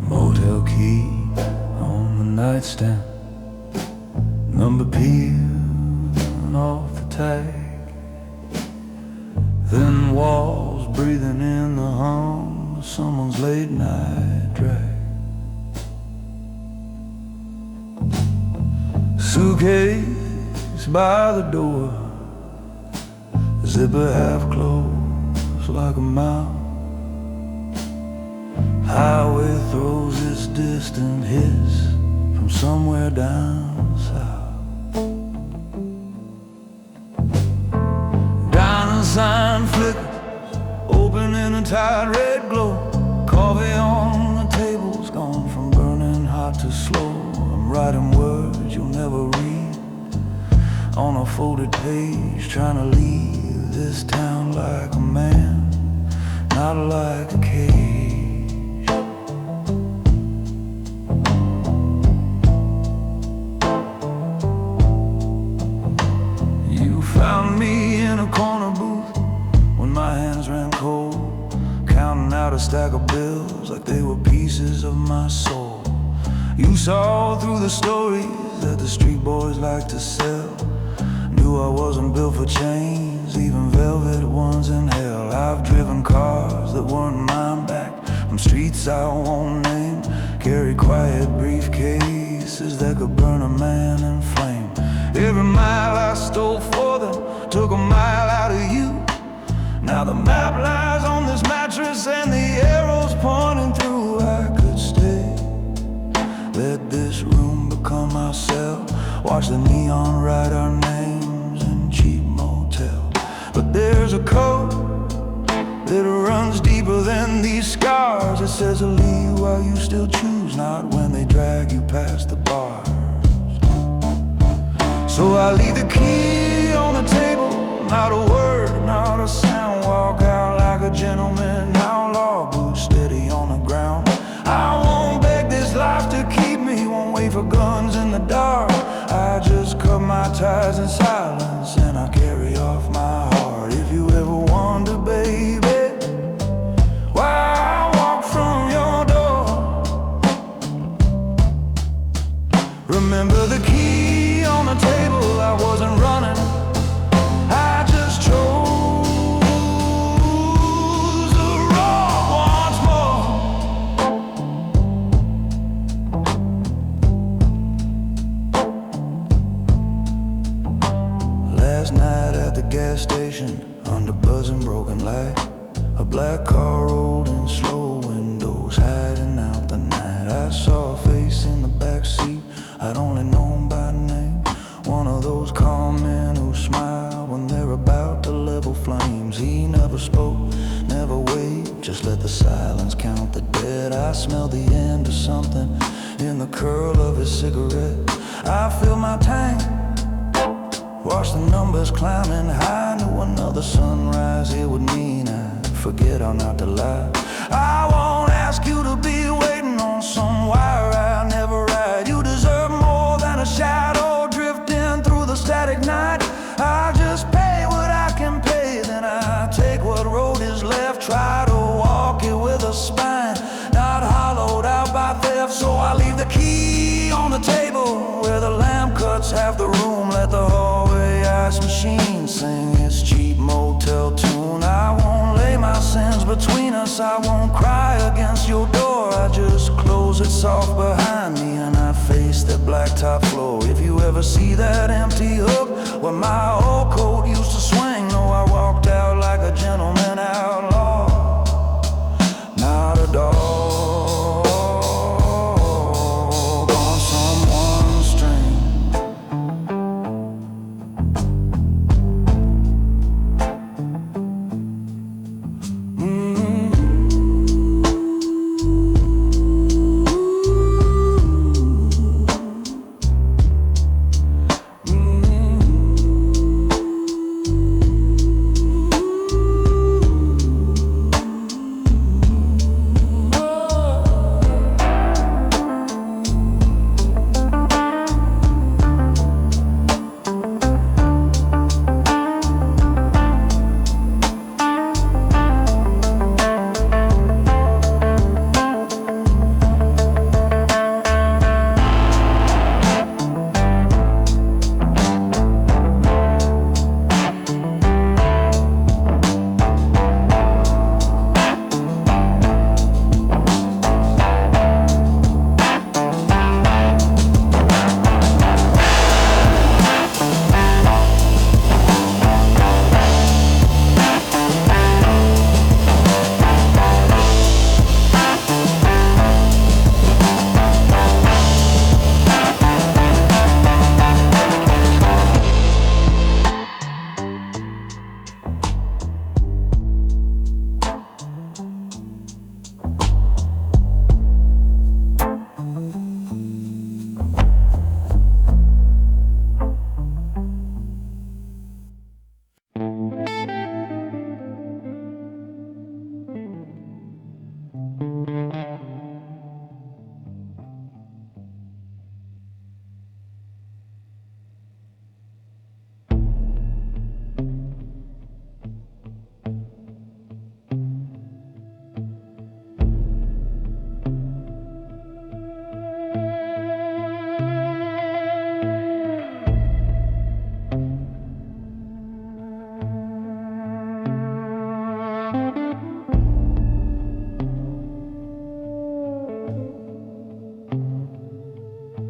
Motel key on the nightstand, number peeling off the tag, thin walls breathing in the hum of someone's late night drag. Suitcase by the door, zipper half closed like a mouth. Highway throws its distant hiss from somewhere down south. Dining sign flickers, open in a tight red glow. Coffee on the table's gone from burning hot to slow. I'm writing words you'll never read on a folded page, trying to leave this town like a man, not like a cage. Found me in a corner booth when my hands ran cold, counting out a stack of bills like they were pieces of my soul. You saw through the stories that the street boys like to sell. Knew I wasn't built for chains, even velvet ones in hell. I've driven cars that weren't mine back from streets I won't name. Carried quiet briefcases that could burn a man in flame. Every mile I stole for them took a mile out of you. Now the map lies on this mattress and the arrows pointing through. I could stay, let this room become our cell, watch the neon write our names in cheap motel. But there's a code that runs deeper than these scars. It says to leave while you still choose, not when they drag you past the bars. So I leave the key on the table, not a word, not a sound. Walk out like a gentleman, outlaw, boots steady on the ground. I won't beg this life to keep me, won't wait for guns in the dark. I just cut my ties in silence and I carry off my heart. If you ever wonder, baby, why I walk from your door, remember the key on the table. I wasn't running, I just chose the road once more. Last night at the gas station, under buzzing broken light, a black car rolled in, slow windows hiding out the night. I saw a face in the back seat I'd only known by name, one of those calm men who smile when they're about to level flames. He never spoke, never waved, just let the silence count the dead. I smelled the end of something in the curl of his cigarette. I filled my tank Watch the numbers climbing high. Knew another sunrise, it would mean I forget how not to lie. I won't ask you to be waiting on some wire I never ride. You deserve more than a shadow drifting through the static night. I'll just pay what I can pay, then I take what road is left. Try to walk it with a spine, not hollowed out by theft. So I leave the key on the table where the lamp cuts half the room. Let the hallway ice machine sing its cheap motel tune. I won't lay my sins between us, I won't cry against your door. I just close it soft behind me and I face that blacktop floor. If you ever see that empty hook where my old coat used to swing, no, I walked out like a gentleman outlaw, not a dog on someone's string.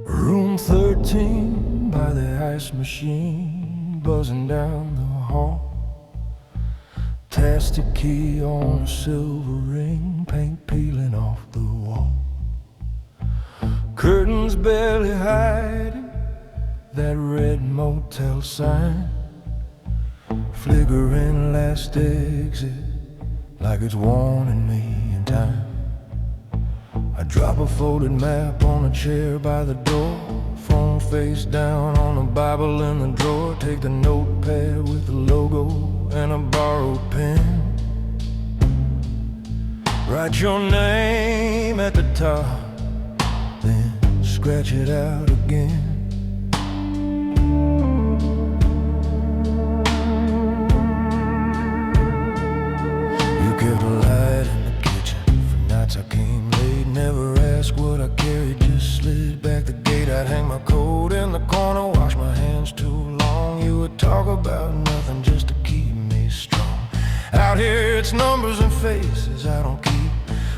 Room 13 by the ice machine, buzzing down the hall. Tasty key on a silver ring, paint peeling off the wall. Curtains barely hiding that red motel sign, flickering last exit like it's warning me in time. I drop a folded map on a chair by the door, phone face down on a Bible in the drawer. Take the notepad with the logo and a borrowed pen. Write your name at the top, then scratch it out again. You kept a light in the kitchen for nights I came late. Never asked what I carried, just slid back the gate. I'd hang my coat in the corner, wash my hands too long. You would talk about nothing just to keep me strong. Out here it's numbers and faces I don't keep.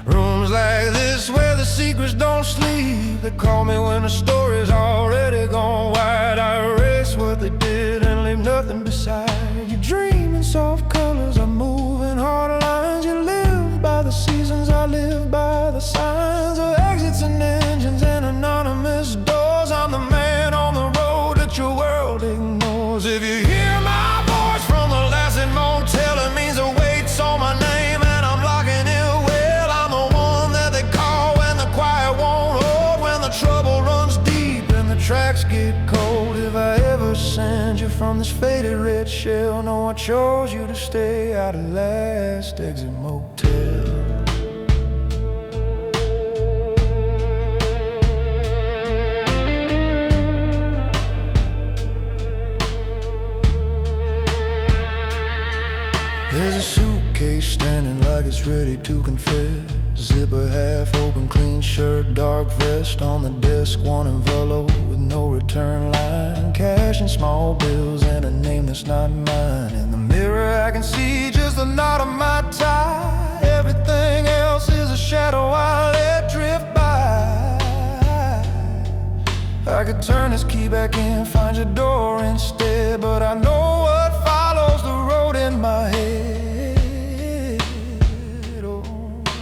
Rooms like this where the secrets don't sleep. They call me when the story's already gone wide. I erase what they did and leave nothing beside. You dream in soft colors, I move in hard lines. You live by the seasons, I live by the signs of exits and engines and anonymous doors. I'm the man on the road that your world ignores. If you hear my voice from the last motel, it means the weight's on my name and I'm locking it well. I'm the one that they call when the quiet won't hold, when the trouble runs deep and the tracks get cold. If I ever send you from from this faded red shell. No, I chose you to stay out of last exit motel. There's a suitcase standing like it's ready to confess. Zipper half open, clean shirt, dark vest. On the desk, one envelope with no return line. Cash and small bills and a name that's not mine. In the mirror I can see just the knot of my tie. Everything else is a shadow I let drift by. I could turn this key back in, find your door instead, but I know what follows the road in my head.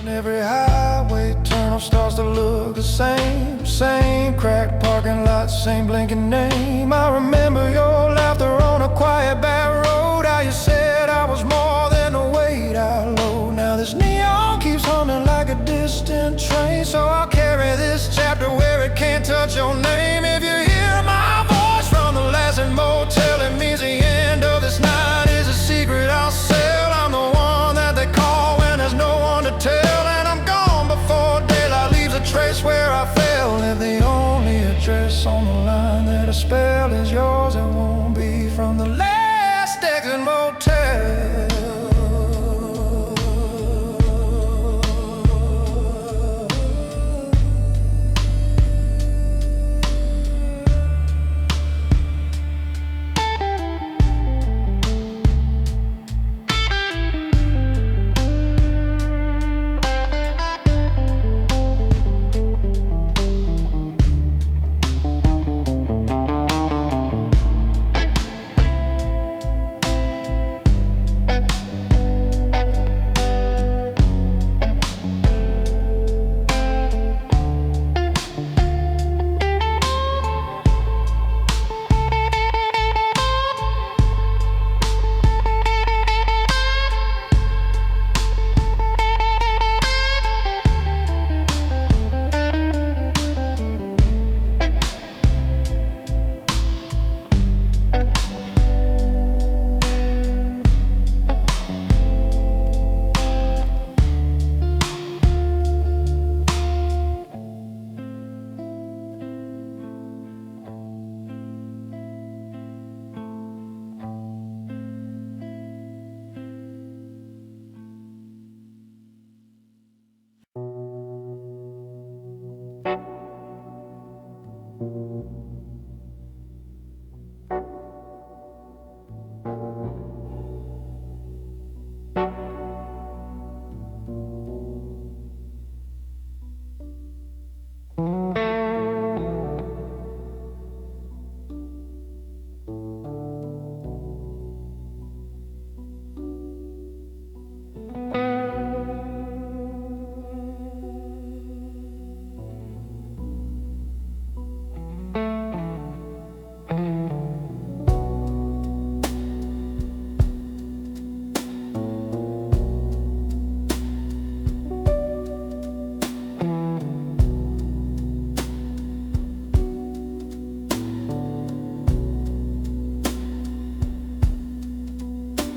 Every highway turn starts to look the same. Same cracked parking lot, same blinking name. I remember your laughter on a quiet back road. How you said I was more than the weight I load. Now this neon keeps humming like a distant train, so I'll carry this chapter where it can't touch your name. If you hear my voice from the last motel, it means the end of this night is a secret I'll sell. I'm the one that they call when there's no one to tell. Trace where I fell. If the only address on the line that I spell is yours, it won't be from the last exit motel.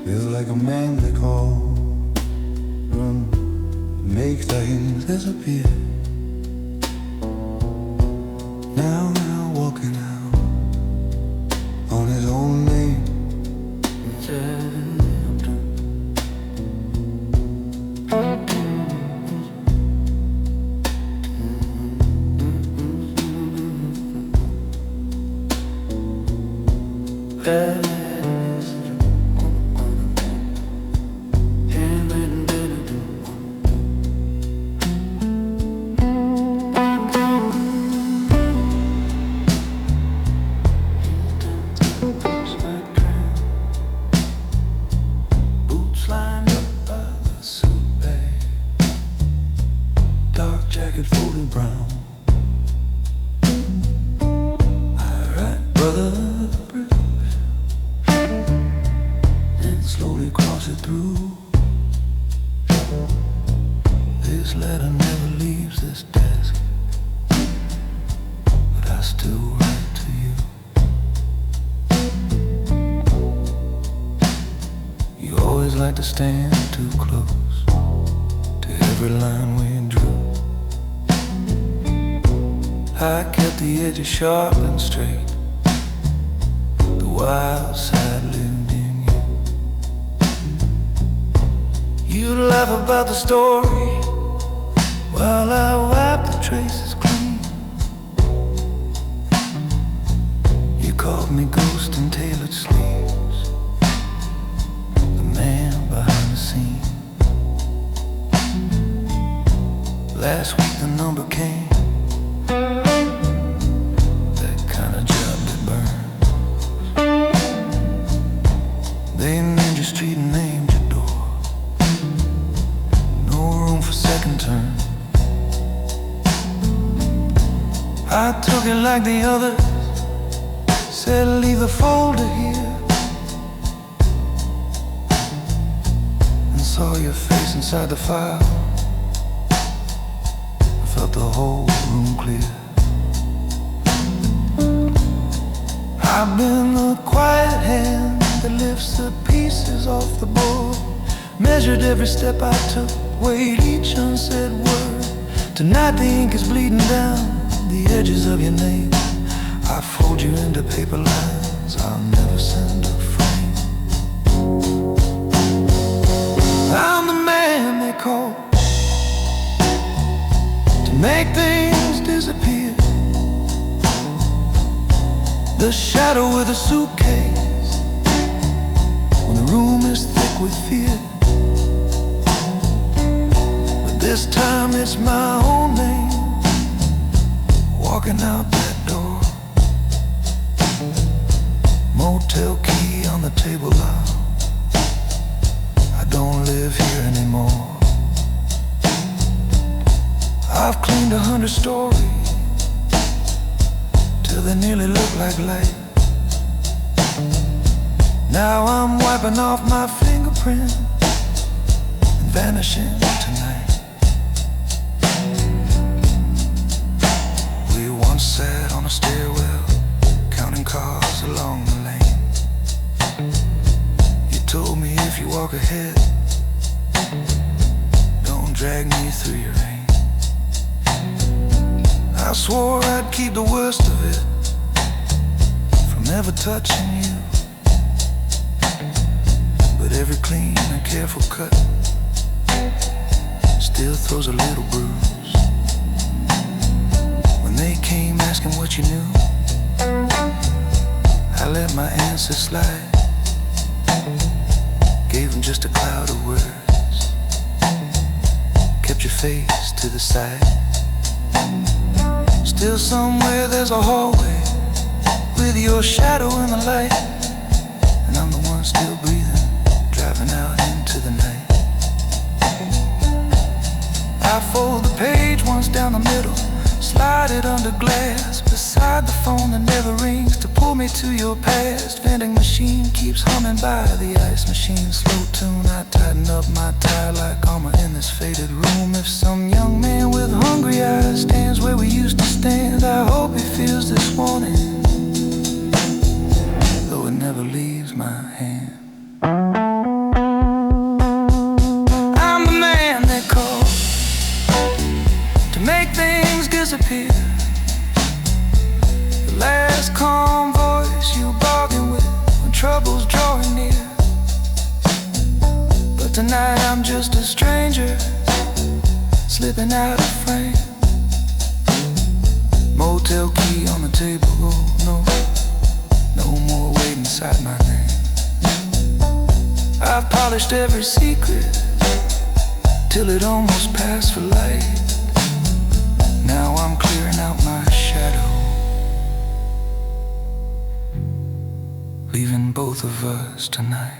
Feel like a man they call, run, make things disappear. Now walking out on his own name. Jacket folded brown. I write brother Bruce and slowly cross it through. This letter never leaves this desk, but I still write to you. to stand too close to every line we drew. I kept the edges sharp and straight. The wild side lived in you. You'd laugh about the story while I wiped the traces clean. You called me ghost in tailored sleeves, the man behind the scene. Last week the number came, that kind of job that burns. They named your street and named your door. No room for second turn. I took it like the others, said leave the folder here, and saw your face inside the file. I felt the whole room clear. I've been the quiet hand that lifts the pieces off the board, measured every step I took, weighed each unsaid word. Tonight the ink is bleeding down the edges of your name. I fold you into paper lines I'll never send a frame. I'm the man they call to make things disappear, the shadow with a suitcase when the room is thick with fear. But this time it's my own name walking out that door. Motel key on the table now. I don't live here anymore. I've cleaned 100 stories till they nearly look like light. Now I'm wiping off my fingerprint and vanishing tonight. We once sat on a stairwell, counting cars along the lane. You told me if you walk ahead, don't drag me through your rain. I swore I'd keep the worst of it from ever touching you, but every clean and careful cut still throws a little bruise. When they came asking what you knew, I let my answer slide, gave them just a cloud of words, kept your face to the side. Still somewhere there's a hallway with your shadow in the light, and I'm the one still breathing, driving out into the night. I fold the page once down the middle, slide it under glass beside the phone that never rings to pull me to your past. Vending machine keeps humming by, the ice machine slow tune. I tighten up my tie like armor in this faded room. If some young man with hungry eyes stands where we used to stand, I hope he feels this warning, though it never leaves my hand. I'm the man they call to make things disappear, the last calm voice you bargain with when trouble's drawing near. But tonight I'm just a stranger slipping out of frame. Motel key on the table, oh no, no more waiting inside my name. I've polished every secret till it almost passed for light. Now I'm clearing out my shadow, leaving both of us tonight.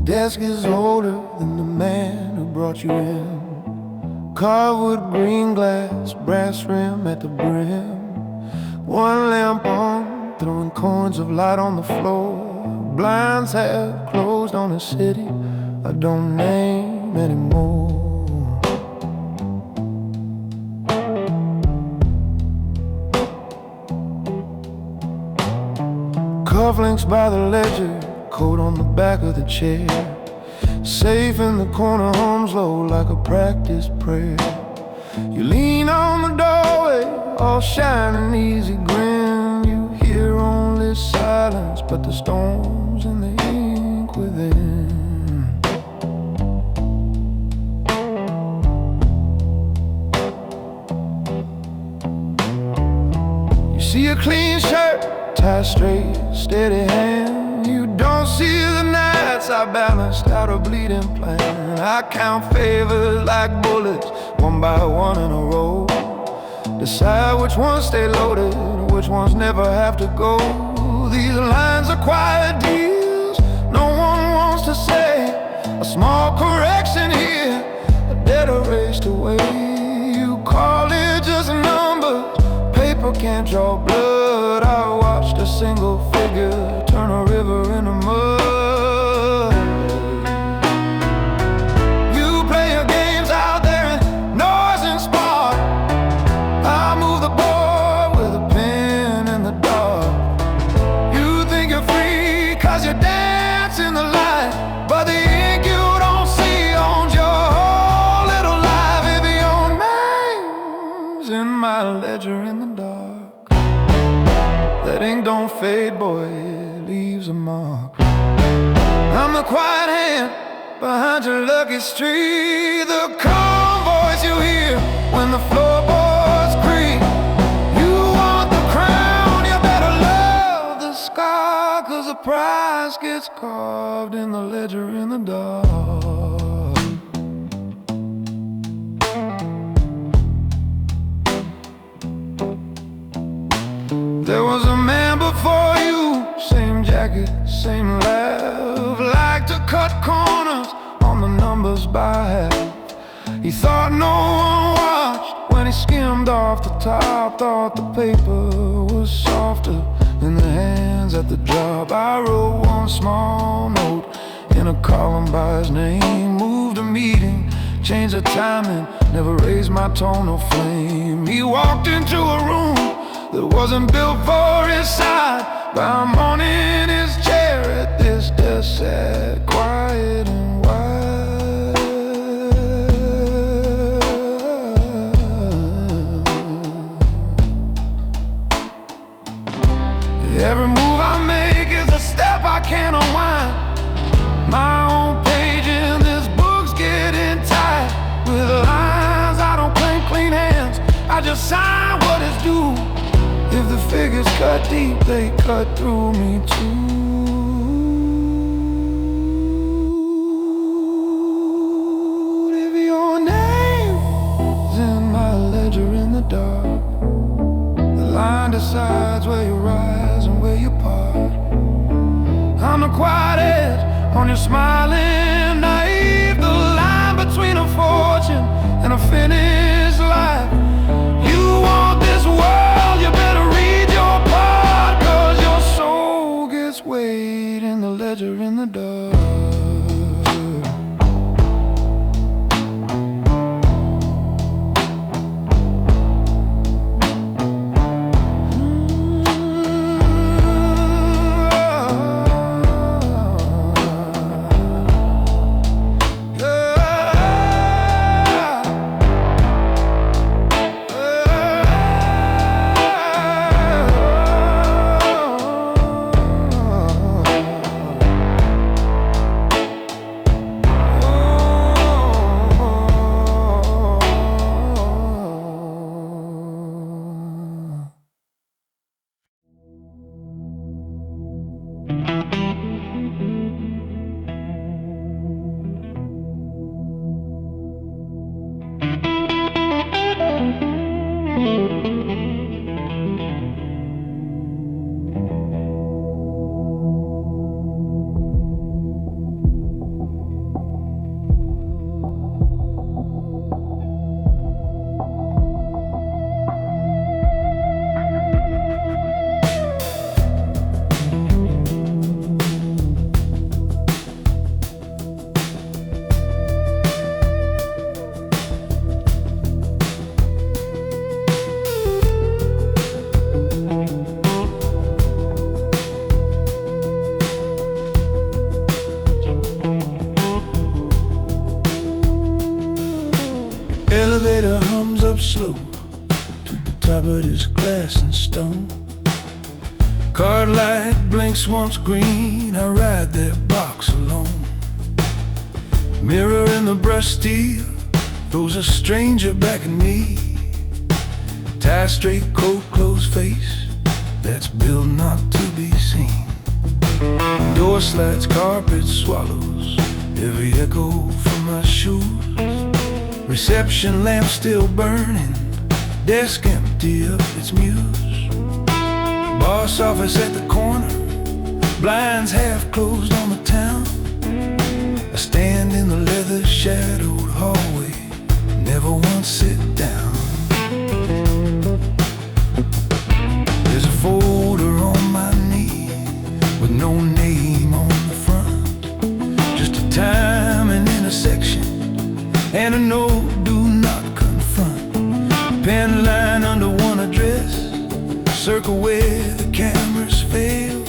desk is older than the man who brought you in. Carved with green glass, brass rim at the brim. One lamp on, throwing coins of light on the floor. Blinds have closed on a city I don't name anymore. Cufflinks by the ledger, coat on the back of the chair. Safe in the corner, hums low like a practiced prayer. You lean on the doorway, all shining, easy grin. You hear only silence, but the storms in the ink within. You see a clean shirt, tie straight, steady hand. You don't see the nights I balanced out a bleeding plan. I count favors like bullets, one by one in a row. Decide which ones stay loaded, which ones never have to go. These lines are quiet deals, no one wants to say. A small correction here, a debt erased away. You call it just numbers, paper can't draw blood. I watched a single figure turn a river into mud. You play your games out there in noise and spark. I move the board with a pen in the dark. You think you're free cause you dance in the light, but the ink you don't see owns your whole little life. If your name's in my ledger in the dark, that ink don't fade, boy, it leaves a mark. I'm the quiet hand behind your lucky street, the calm voice you hear when the floorboards creak. You want the crown, you better love the scar, cause the price gets carved in the ledger in the dark. There was a man before you, same jacket, same laugh. Liked to cut corners on the numbers by half. He thought no one watched when he skimmed off the top. Thought the paper was softer in the hands at the job. I wrote one small note in a column by his name. Moved a meeting, changed the timing, never raised my tone or flame. He walked into a room that wasn't built for his side. By morning his chair at this desk sat quiet and wide. Every move I make is a step I can't unwind. My own page in this book's getting tight. With lines I don't claim clean hands, I just sign what is due. If the figures cut deep, they cut through me too. If your name's in my ledger in the dark, the line decides where you rise and where you part. I'm the quiet edge on your smiling naive, the line between a fortune and a finished life. You want this world, you better read your part, cause your soul gets weighed in the ledger in the dark. top of this glass and stone. Card light blinks once green, I ride that box alone. Mirror in the brush steel throws a stranger back at me. Tie straight coat, closed face, that's built not to be seen. Door slides, carpet swallows every echo from my shoes. Reception lamp still burning, desk empty of its muse. Boss office at the corner, blinds half closed on the town. I stand in the leather shadowed hallway, never once sit down. There's a folder on my knee with no name on the front, just a time and intersection and a note, do not confront. Pen line under one address, circle where the cameras fail.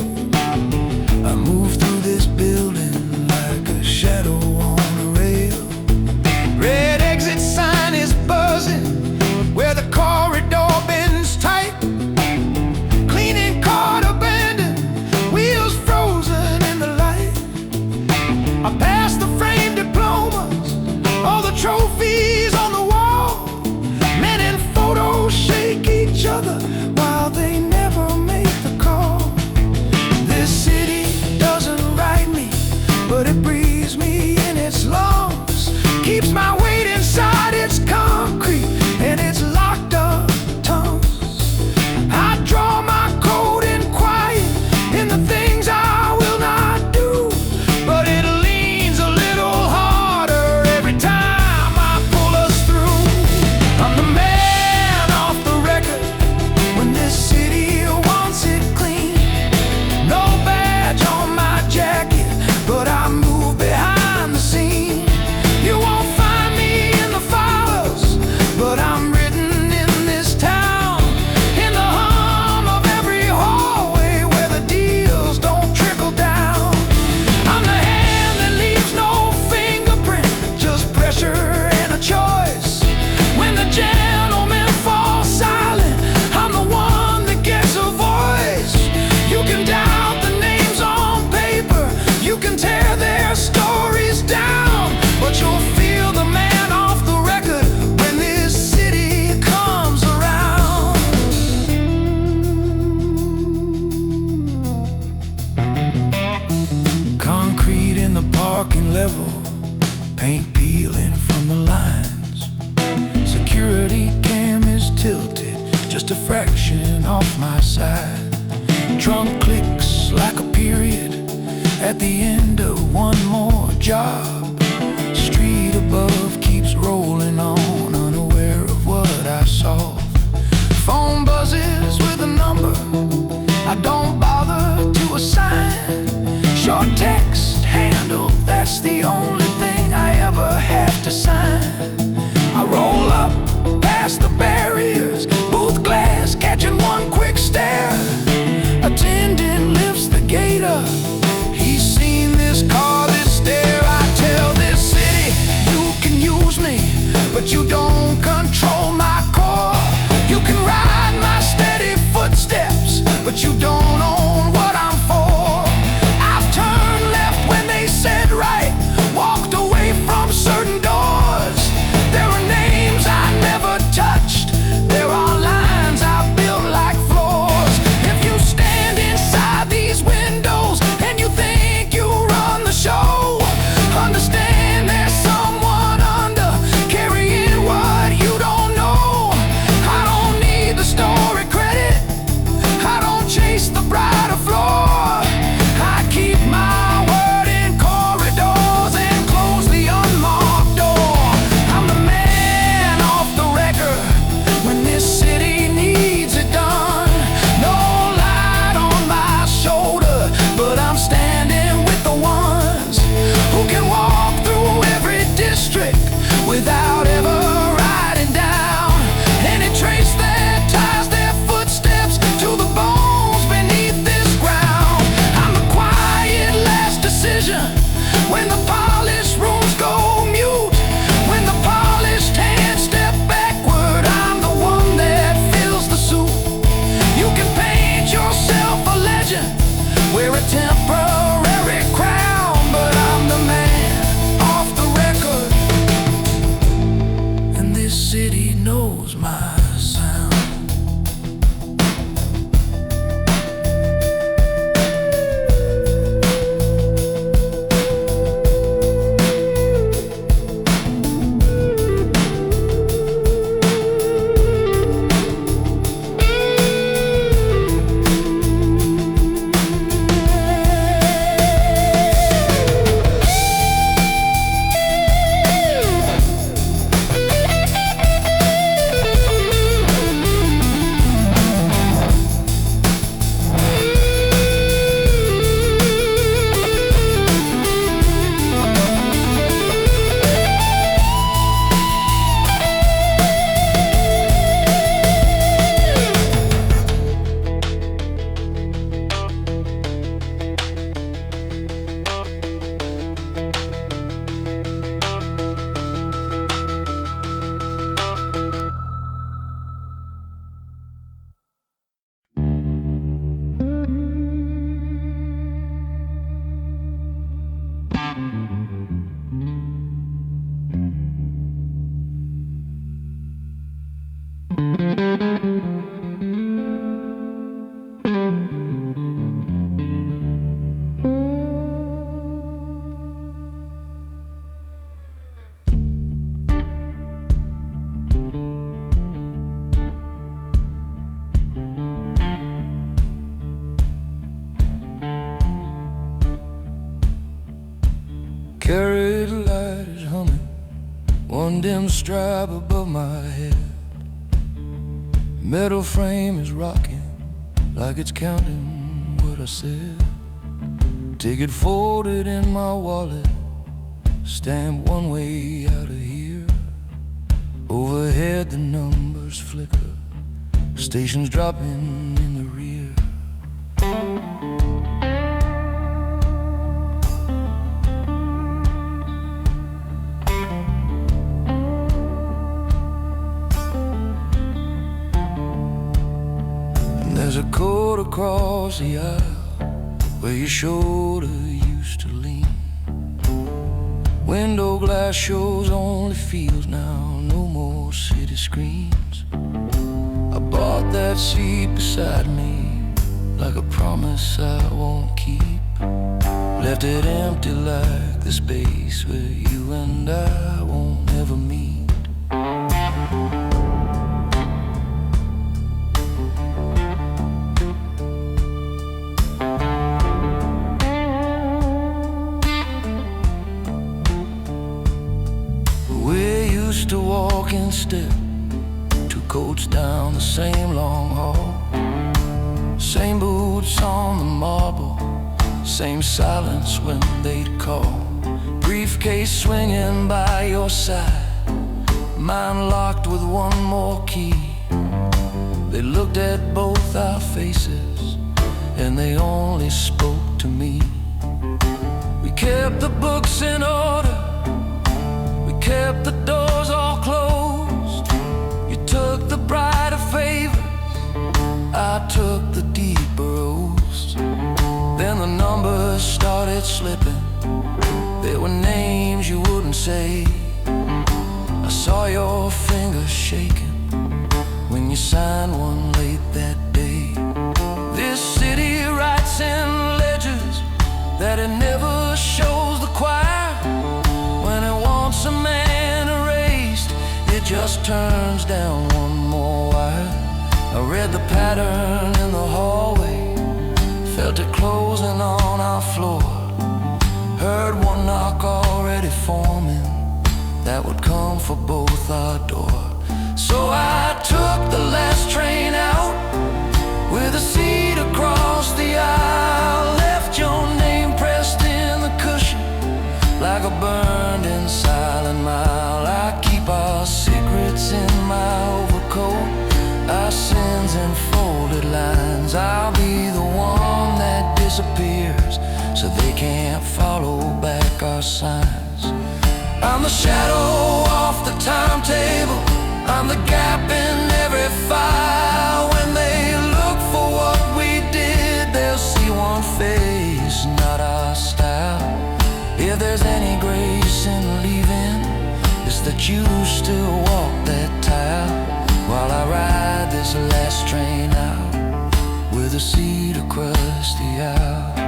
I move through this building like a shadow on a rail. Red exit sign is buzzing where the corridor bends tight. Cleaning cart abandoned, wheels frozen in the light. I pass the framed diplomas, all the trophies on the wall. Men in photos shake each other while they never make the call. This city doesn't write me, but it breathes me in its lungs. Keeps my weight inside its concrete and its locked up tongues. I draw my code in quiet in the things I will not do, but it leans a little harder every time I pull us through. I'm the man off the record when this city wants it clean. No badge on my jacket, but I move behind the scene. You won't find me in the files, but I'm written in this town, in the hum of every hallway where the deals don't trickle down. I'm the hand that leaves no fingerprint, just pressure and a choice. When the gentlemen fall silent, I'm the one that gets a voice. You can doubt the names on paper, you can tear their stories down, but you'll feel the man off the record when this city comes around. Concrete in the parking level, paint peeling from the lines. Security cam is tilted just a fraction off my side. Trunk clicks like a period at the end of one more job. Street above keeps rolling on, unaware of what I solve. Phone buzzes with a number I don't bother to assign. Short text handle, that's the only thing I ever have to sign. I roll up past the barriers, booth glass catching one quick stare. Attendant lifts the gate up, he's seen this car, this stare. I tell this city, you can use me, but you don't knows my sound. Carriage light is humming, one dim stripe above my head. Metal frame is rocking like it's counting what I said. Ticket folded in my wallet, stamp one way out of here. Overhead the numbers flicker, stations dropping in the rear. There's a coat across the aisle where your shoulder used to lean. Window glass shows only fields now, no more city screens. I bought that seat beside me like a promise I won't keep. Left it empty like the space where you and I won't ever meet. Used to walk in step, two coats down the same long hall. Same boots on the marble, same silence when they'd call. Briefcase swinging by your side, mine locked with one more key. They looked at both our faces and they only spoke to me. We kept the books in order, kept the doors all closed. You took the brighter favors, I took the deeper roads. Then the numbers started slipping, there were names you wouldn't say. I saw your fingers shaking when you signed one late that day. This city writes in ledgers that it never shows the choir. When it wants a man erased, it just turns down one more wire. I read the pattern in the hallway, felt it closing on our floor. Heard one knock already forming, that would come for both our door. So I took the last train out, with a seat across the aisle. Left your name pressed in the cushion, like a burned-in silent mile. I keep our secrets in my overcoat, our sins in folded lines. I'll be the one that disappears so they can't follow back our signs. I'm the shadow off the timetable, I'm the gap in every file. When they look for what we did, they'll see one face, not our style. If there's any grace in leaving, it's that you still walk that tile. is the last train out, with a cedar crusty out.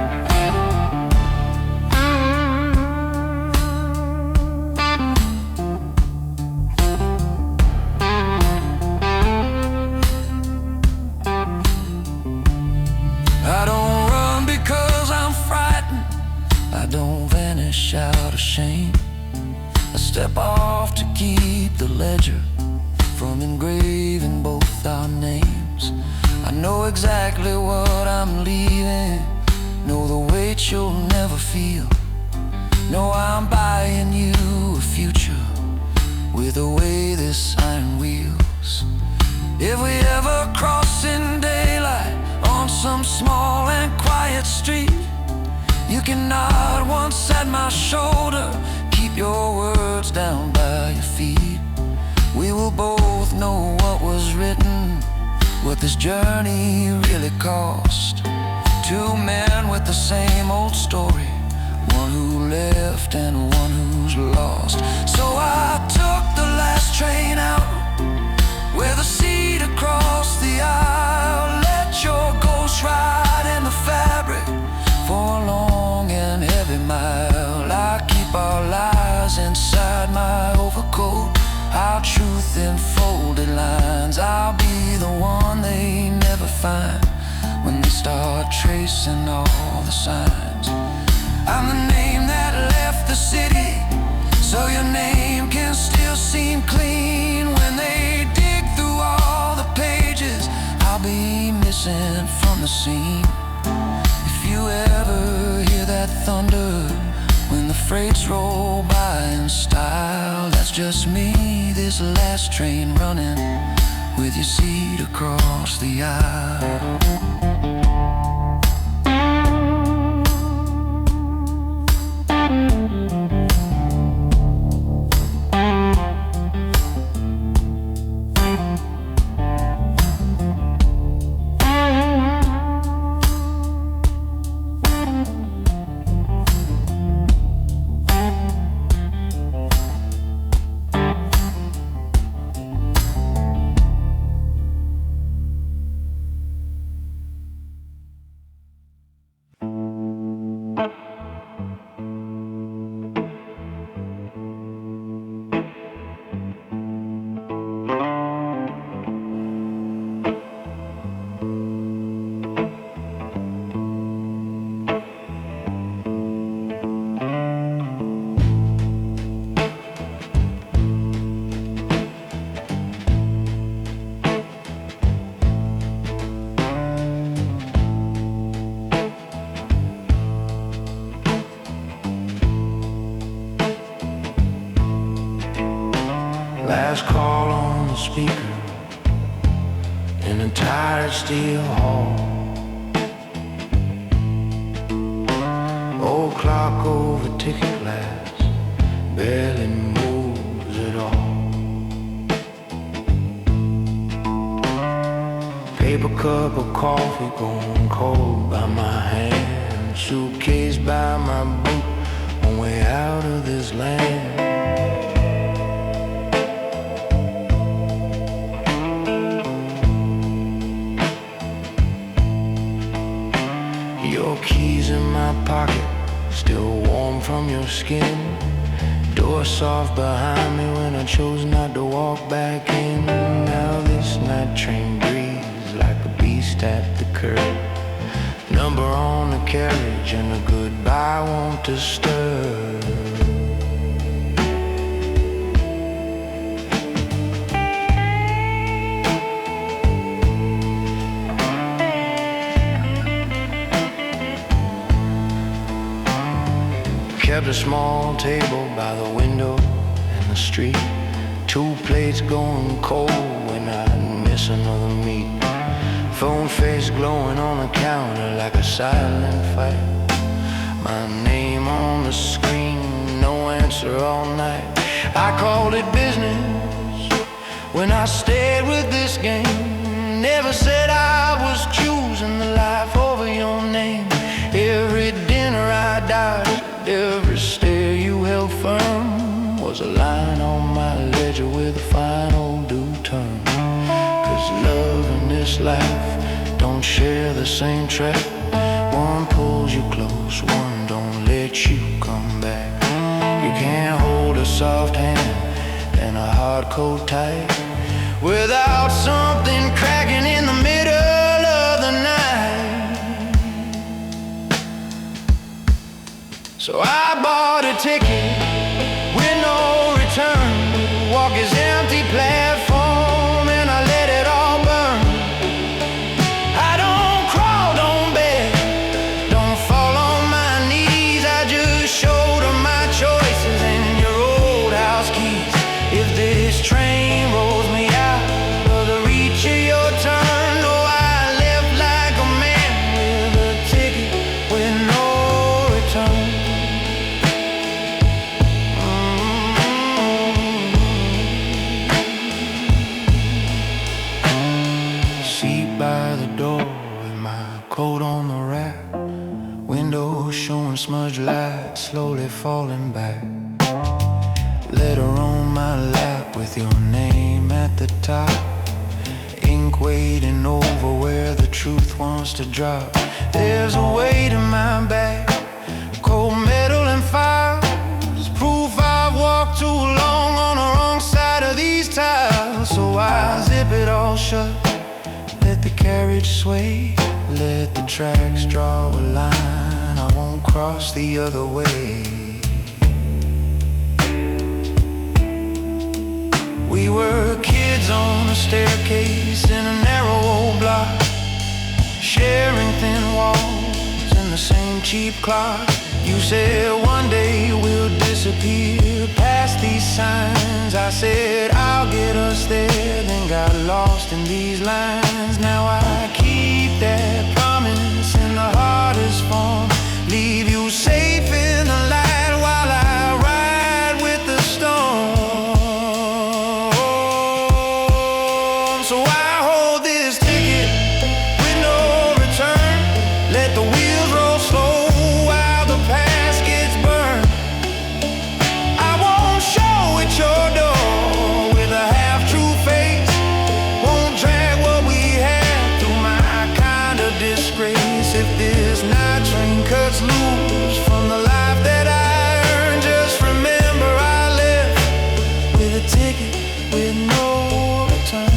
I don't run because I'm frightened, I don't vanish out of shame. I step off to keep the ledger from engraving both our names. I know exactly what I'm leaving, know the weight you'll never feel. Know I'm buying you a future with the way this iron wheels. If we ever cross in daylight on some small and quiet street, you can nod once at my shoulder, keep your words down by your feet. We will both know what was written, what this journey really cost. Two men with the same old story, one who left and one who's lost. So I took the last train out, with a seat across the aisle. Let your ghost ride in the fabric for a long and heavy mile. I keep our lies inside my overcoat, our truth in folded lines. I'll be the one they never find when they start tracing all the signs. I'm the name that left the city, so your name can still seem clean. When they dig through all the pages, I'll be missing from the scene. If you ever hear that thunder when the freights roll by in style, that's just me, this last train running with your seat across the aisle. Last call on the speaker in a tired steel hall. Old clock over ticket glass barely moves at all. Paper cup of coffee going cold by my hand, suitcase by my boot, on way out of this land. Your keys in my pocket, still warm from your skin. Door soft behind me when I chose not to walk back in. Now this night train breathes like a beast at the curb. Number on the carriage and a goodbye won't disturb. Kept a small table by the window in the street. Two plates going cold when I miss another meat. Phone face glowing on the counter like a silent fight. My name on the screen, no answer all night. I called it business when I stayed with this game. Never said I was choosing the life over your name. Every dinner I dodged, every stare you held firm was a line on my ledger with a final due turn. 'Cause love this life don't share the same track. One pulls you close, one don't let you come back. You can't hold a soft hand and a hard coat tight without something cracking in the middle of the night. So I bought a ticket with no return, walk his empty platform and I let it all burn. I don't crawl, don't beg, don't fall on my knees. I just showed her my choices and your old house keys. If this train rolls me out of the reach of your turn, oh, I left like a man with a ticket with no return. Seat by the door with my coat on the rack, window showing smudged light slowly falling back. Letter on my lap with your name at the top, ink waiting over where the truth wants to drop. There's a weight in my back, cold metal and fire, it's proof I've walked too long on the wrong side of these tiles. So I zip it all shut, let the carriage sway, let the tracks draw a line. I won't cross the other way. We were kids on a staircase in a narrow old block, sharing thin walls and the same cheap clock. You said one day we'll disappear past these signs. I said I'll get us there, then got lost in these lines. Now I keep that promise in the hardest form, leave you safe in the light while I ride with the storm. So I hold this ticket with no return, let the wheels roll slow while the past gets burned. I won't show at your door with a half-true face, won't drag what we had through my kind of disgrace. If this night train cuts loose from the life that I earned, just remember I left with a ticket with no return.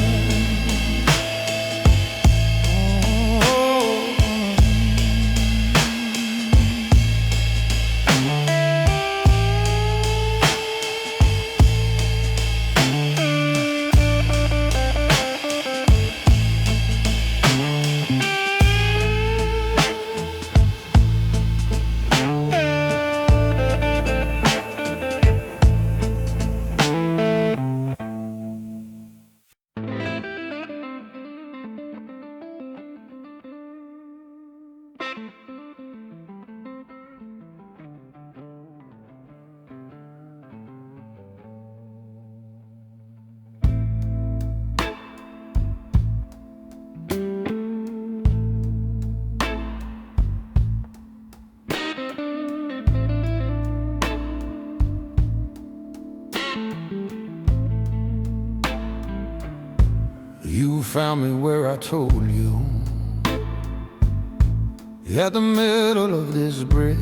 You found me where I told you, at the middle of this bridge.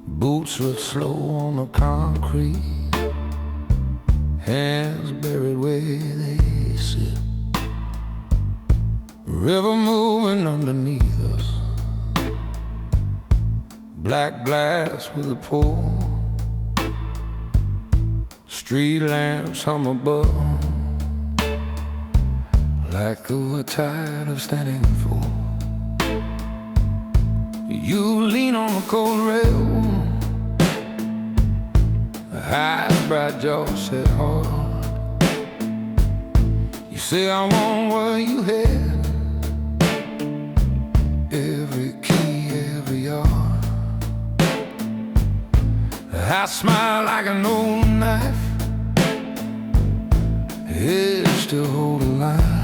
Boots were slow on the concrete, hands buried where they sit. River moving underneath us, black glass with a pour. Street lamps hum above, like we're tired of standing for. You lean on the cold rail, eyes bright, jaw set hard. You say I want what you had, every key, every yard. I smile like an old knife, head still hold a line.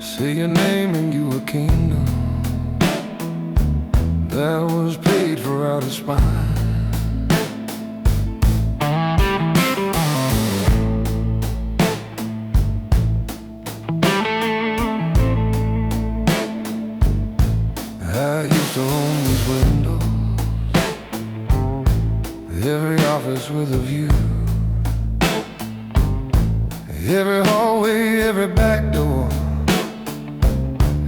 Say your name and you a kingdom that was paid for out of spine. Every hallway, every back door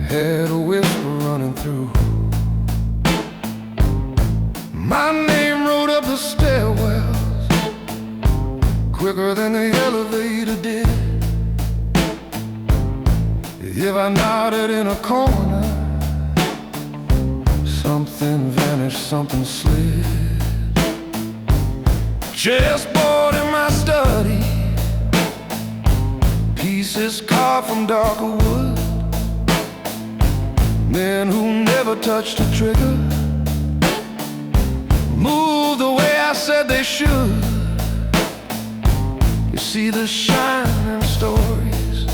had a whisper running through. My name rode up the stairwells quicker than the elevator did. If I nodded in a corner, something vanished, something slid. Chessboard in my study, pieces carved from darker wood. Men who never touched a trigger moved the way I said they should. You see the shine in stories,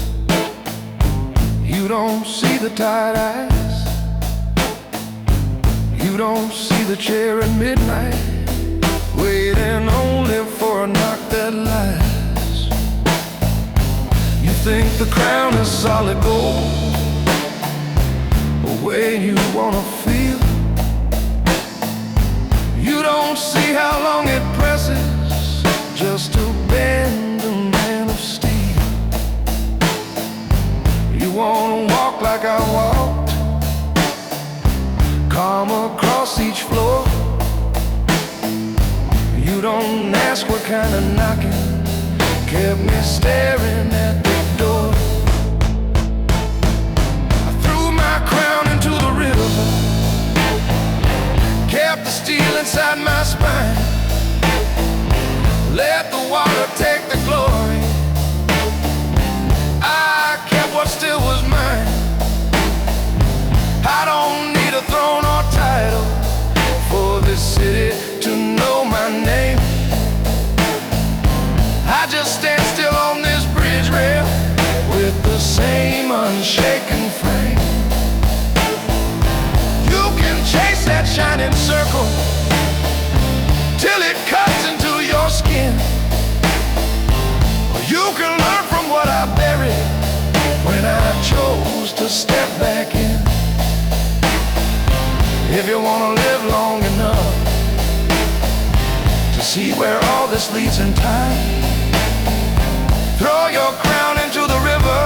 you don't see the tired eyes. You don't see the chair at midnight, waiting only for a knock that lasts. You think the crown is solid gold, a way you wanna feel. You don't see how long it presses just to bend a man of steel. You wanna walk like I walked, calm across each floor. You don't ask what kind of knocking kept me staring at the door. I threw my crown into the river, kept the steel inside my spine, let the water take the glory. I kept what still was mine. I don't need a throne or title for this city to know my name. I just stand still on this bridge rail with the same unshaken frame. You can chase that shining circle till it cuts into your skin, or you can learn from what I buried when I chose to step back in. If you wanna live long enough to see where all this leads in time, throw your crown into the river,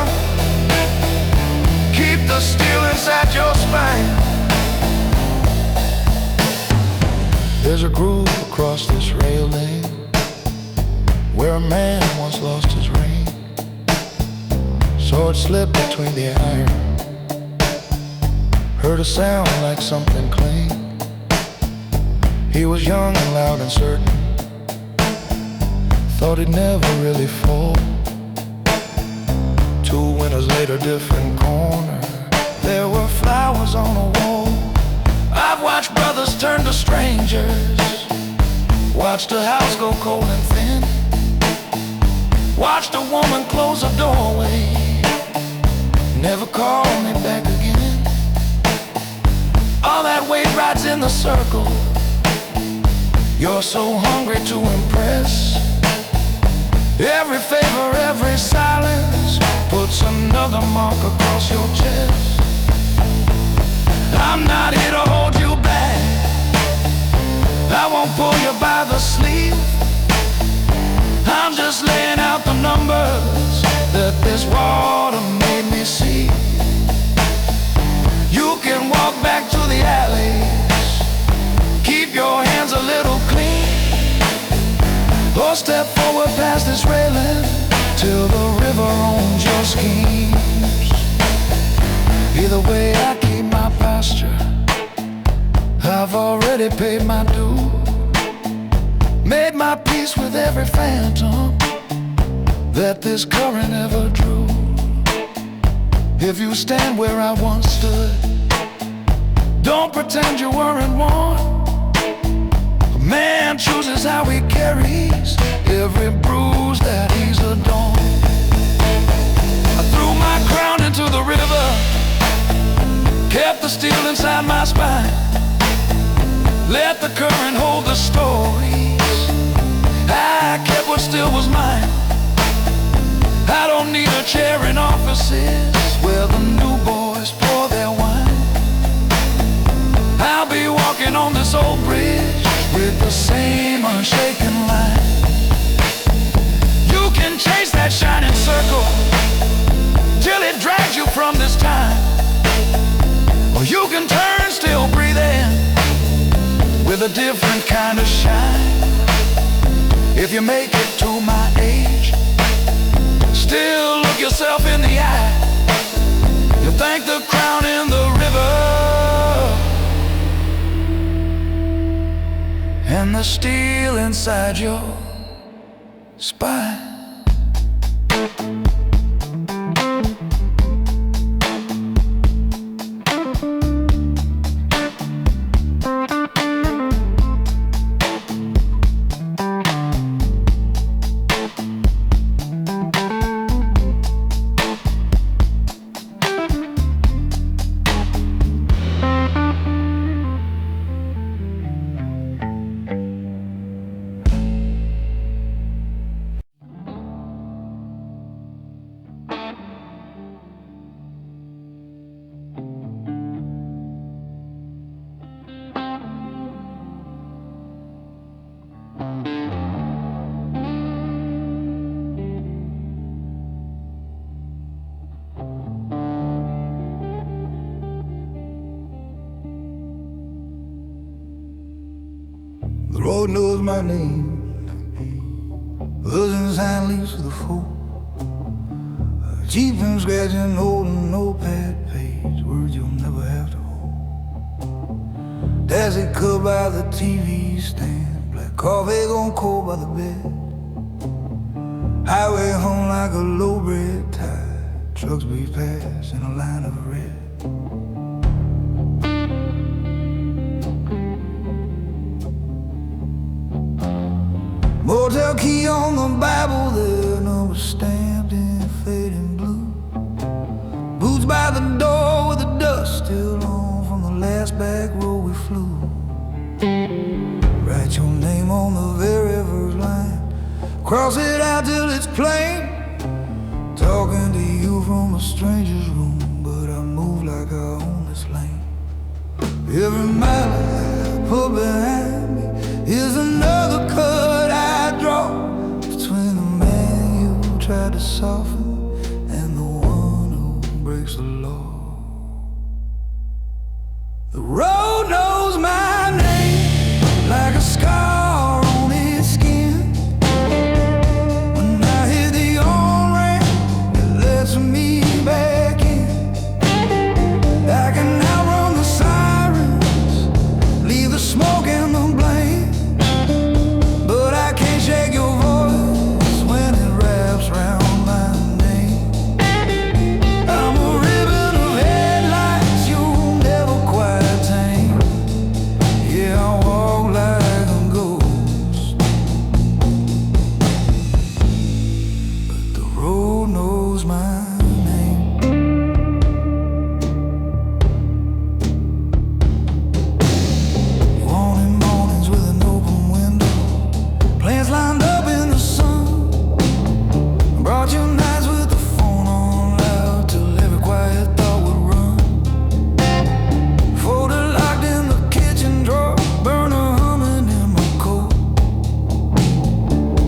keep the steel inside your spine. There's a groove across this railing where a man once lost his ring. Sword slipped between the iron, heard a sound like something cling. He was young and loud and certain, thought he'd never really fall. 2 winters later, different corner, there were flowers on the wall. I've watched brothers turn to strangers, watched a house go cold and thin, watched a woman close a doorway, never called me back again. All that weight rides in the circle, you're so hungry to impress. Every favor, every silence puts another mark across your chest. I'm not here to hold you back, I won't pull you by the sleeve. I'm just laying out the numbers that this water made me see. You can walk back to the alleys, keep your hands a little clean, or step forward past this railing till the river owns your schemes. Either way, I keep my posture, I've already paid my due, made my peace with every phantom that this current ever drew. If you stand where I once stood, don't pretend you weren't warned. A man chooses how he carries every bruise that he's adorned. I threw my crown into the river, kept the steel inside my spine, let the current hold the stories. I kept what still was mine. I don't need a chair in offices where the new boys pour their wine. I'll be walking on this old bridge with the same unshaken line. You can chase that shining circle from this time. Or you can turn, still breathing, with a different kind of shine. If you make it to my age, still look yourself in the eye. You'll thank the crown in the river and the steel inside your spine. The road knows my name. Buzzing sign leaves for the folk. Cheap and scratching old notepad page, words you'll never have to hold. Taxi cut by the TV stand, black coffee gone cold by the bed. Highway home like a low-bred tide, trucks breeze past in a line of red. Motel key on the Bible, their number stamped in fading blue. Boots by the door with the dust still on from the last back road we flew. Write your name on the very first line, cross it out till it's plain. Talking to you from a stranger's room, but I move like I own this lane. Every mile I put behind me is another cut I draw between the man you tried to soften and the one who breaks the law. The road knows my name like a scar on its skin. When I hit the on-ramp, it lets me back in. I can outrun the sirens, leave the smoke and the blame. Shake your voice when it wraps round my name. I'm a ribbon of headlights you'll never quite tame. Yeah, I walk like a ghost, but the road knows my name. Morning mornings with an open window, plans lined up in the sun. Brought you nights with the phone on loud till every quiet thought would run. Folder locked in the kitchen drawer, burner humming in my coat.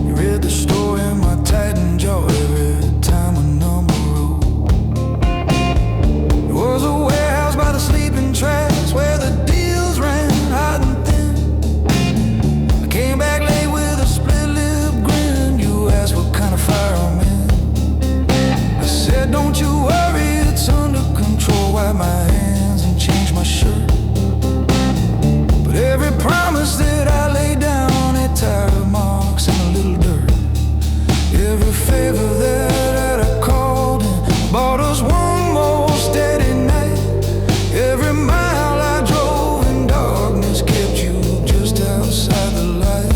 You read the story in my tightened jaw every time a number rolled. It was a warehouse by the sleeping tracks where the deals ran hot and thin. I came back late with a split-lip grin. You asked what kind of fire I'm in. I said, don't you worry, it's under control. Wipe my hands and change my shirt. But every promise that I laid down had tire marks and a little dirt. Every favor that I called in bought us one more steady night. Every mile I drove in darkness kept you just outside the light.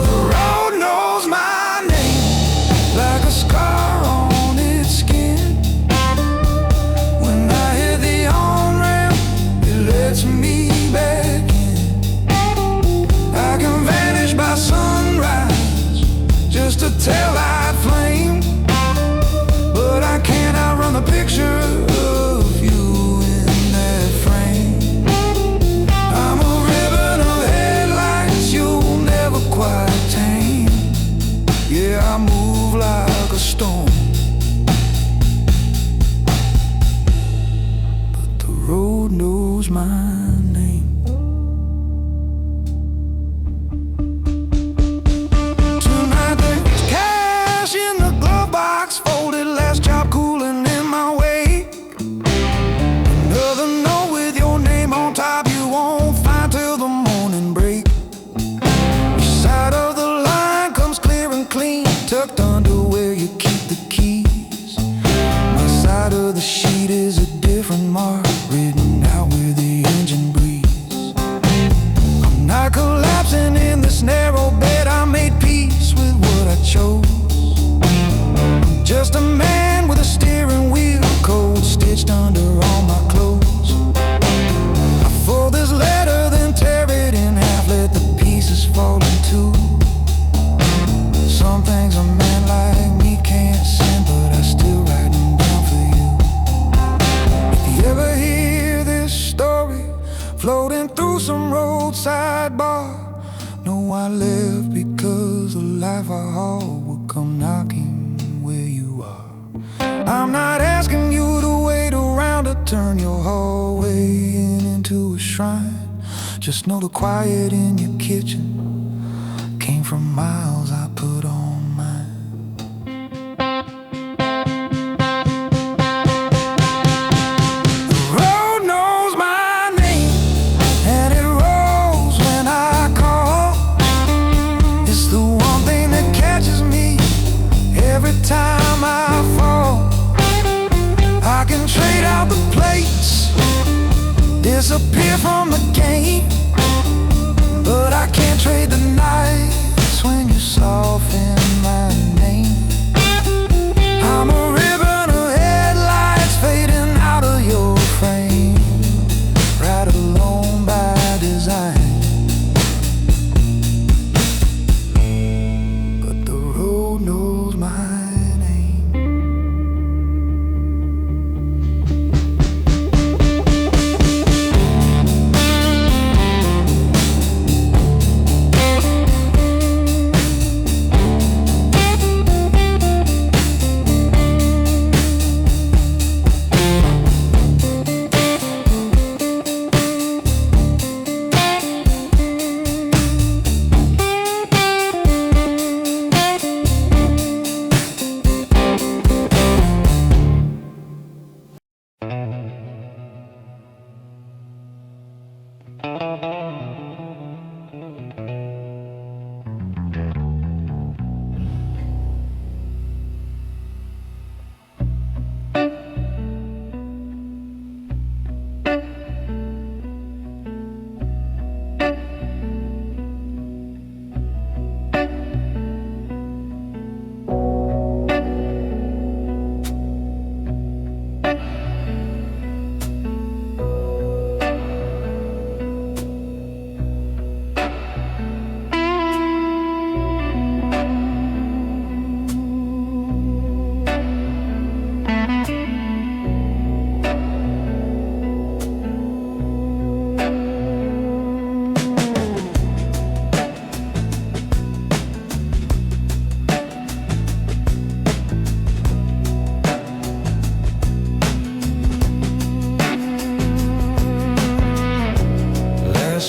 The road knows my name like a scar on its skin. When I hit the on-ramp, it lets me back in. I can vanish by sunrise, just a tail-light flame. But I can't outrun the picture of you in that frame. I'm a ribbon of headlights you'll never quite tame. Yeah, I move like a stone, tucked under where you keep the keys. My side of the sheet is a different mark, written out where the engine breathes. I'm not collapsing in this narrow bed, I made peace with what I chose. I'm just a man with a steering wheel, cold stitched under all my clothes. I fold this letter, then tear it in half, let the pieces fall in two. Some things a man like me can't send, but I still write them down for you. If you ever hear this story floating through some roadside bar, know I left because the life I haul will come knocking where you are. I'm not asking you to wait around to turn your hallway into a shrine. Just know the quiet in your kitchen came from miles I put on mine. The road knows my name, and it rolls when I call. It's the one thing that catches me every time I fall. I can trade out the plates, disappear from the game, but I can't trade the nights when you soften my name. I'm a ribbon of headlights fading out of your frame, right alone by design. But the road knows my name.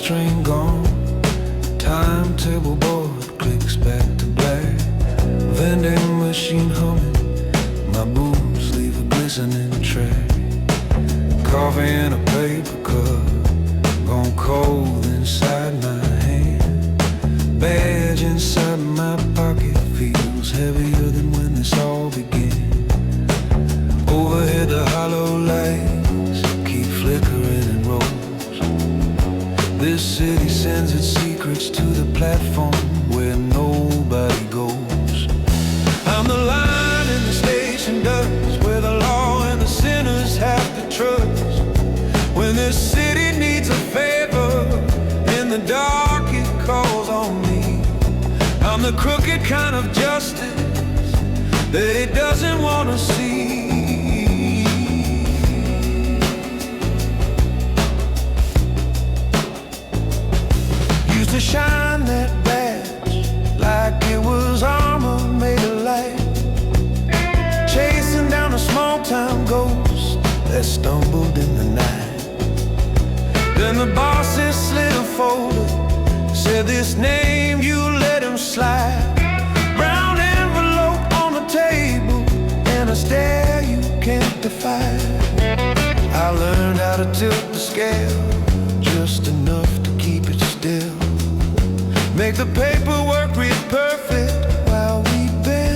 Train gone, timetable board clicks back to black. Vending machine humming, my boots leave a glistening track. Coffee in a paper cup, gone cold inside my hand. Badge inside my pocket feels heavier than when this all began. Overhead the hollow lights keep flickering and rolls. This city sends its secrets to the platform where nobody goes. I'm the line in the station does, where the law and the sinners have to trust. When this city needs a favor, in the dark it calls on me. I'm the crooked kind of justice that it doesn't want to see. To shine that badge like it was armor made of light, chasing down a small town ghost that stumbled in the night. Then the bosses slid a folder, said this name, you let him slide. Brown envelope on the table and a stare you can't defy. I learned how to tilt the scale just enough to keep it still. Make the paperwork read perfect while we bend.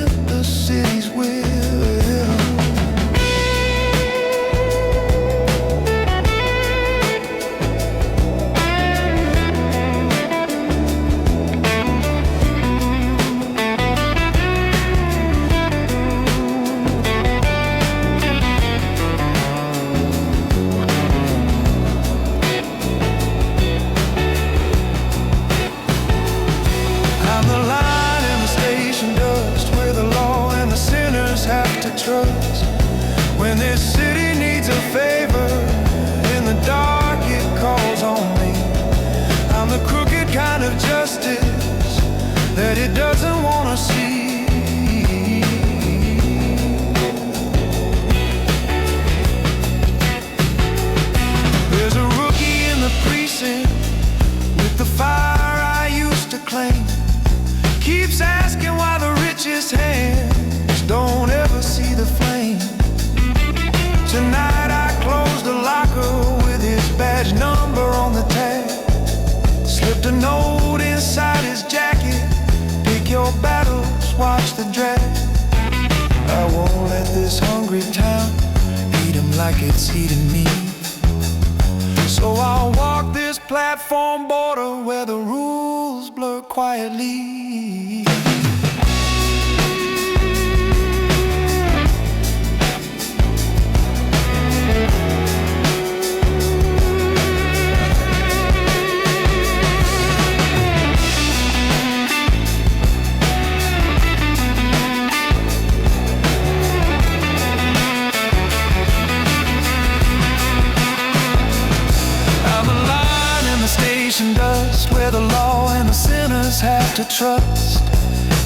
When this city needs a favor, in the dark it calls on me. I'm the crooked kind of justice that it doesn't want to see. There's a rookie in the precinct with the fire I used to claim. Keeps asking why the richest hands don't ever see the flame. Tonight I closed the locker with his badge number on the tag. Slipped a note inside his jacket: pick your battles, watch the drag. I won't let this hungry town eat him like it's eating me. So I'll walk this platform border where the rules blur quietly. Dust where the law and the sinners have to trust.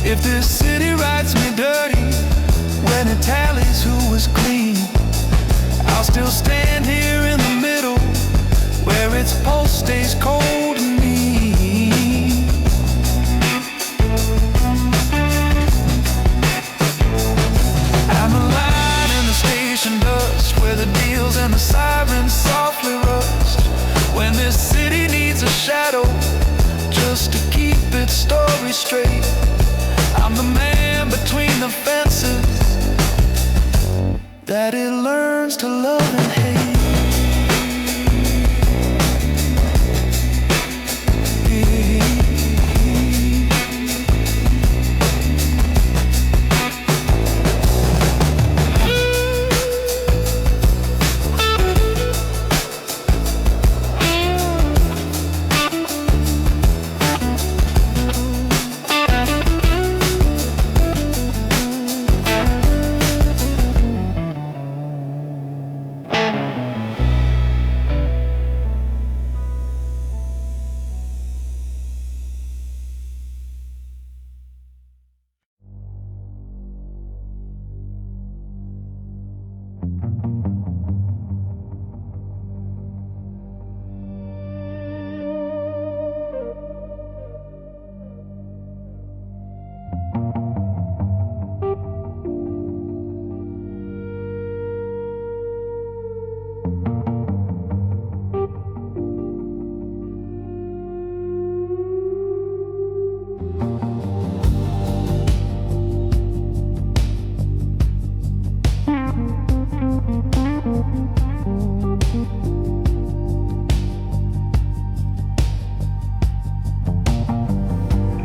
If this city writes me dirty when it tallies who was clean, I'll still stand here in the middle where its pulse stays cold to me. I'm a line in the station dust where the deals and the sirens softly rust. When this city needs a shadow just to keep its story straight, I'm the man between the fences that it learns to love and hate.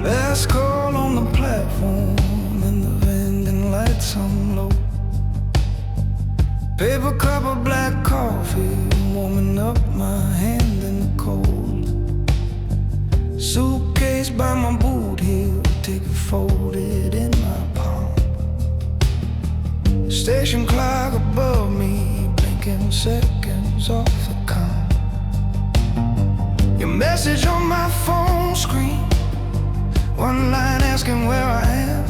Last call on the platform and the vending lights on low. Paper cup of black coffee warming up my hand in the cold. Suitcase by my boot heel, take it folded in my palm. Station clock above me, blinking seconds off the count. Your message on my phone screen, one line asking where I am.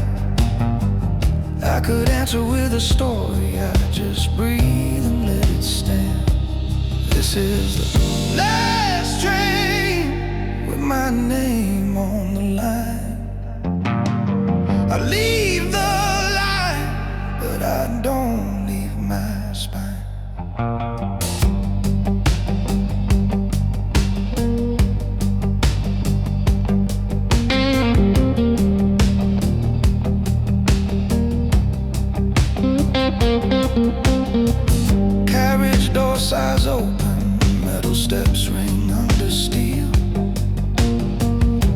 I could answer with a story, I just breathe and let it stand. This is the last train with my name on the line. I leave the line, but I don't leave my spine. Carriage door size open, metal steps ring under steel.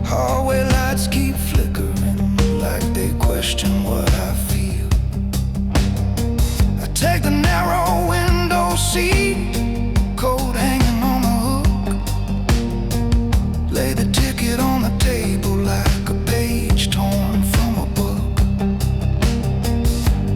Hallway lights keep flickering like they question what I feel. I take the narrow window seat, coat hanging on a hook. Lay the ticket on the table like a page torn from a book.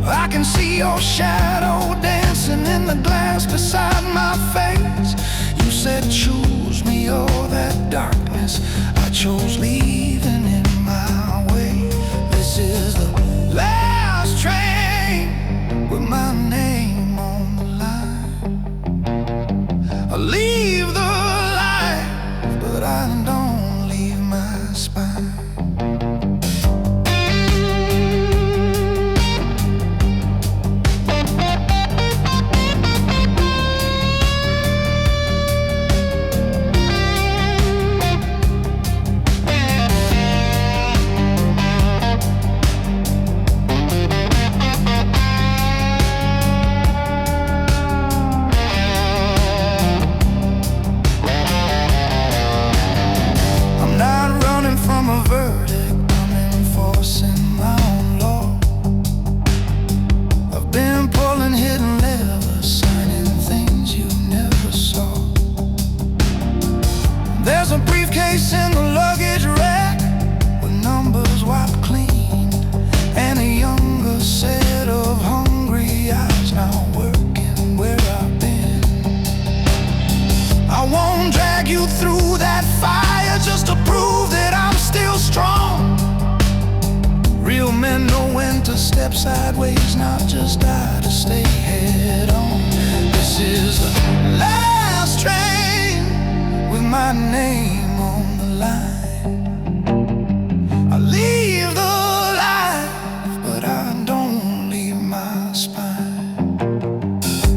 I can see your shadow dance dancing in the glass beside my face. You said choose me or that darkness. I chose leaving in my way. This is the last train with my name on the line. I leave the life, but I don't leave my spine. There's a briefcase in the luggage rack with numbers wiped clean, and a younger set of hungry eyes now working where I've been. I won't drag you through that fire just to prove that I'm still strong. Real men know when to step sideways, not just die to stay head on. This is the last train with my name on the line. I leave the life, but I don't leave my spine.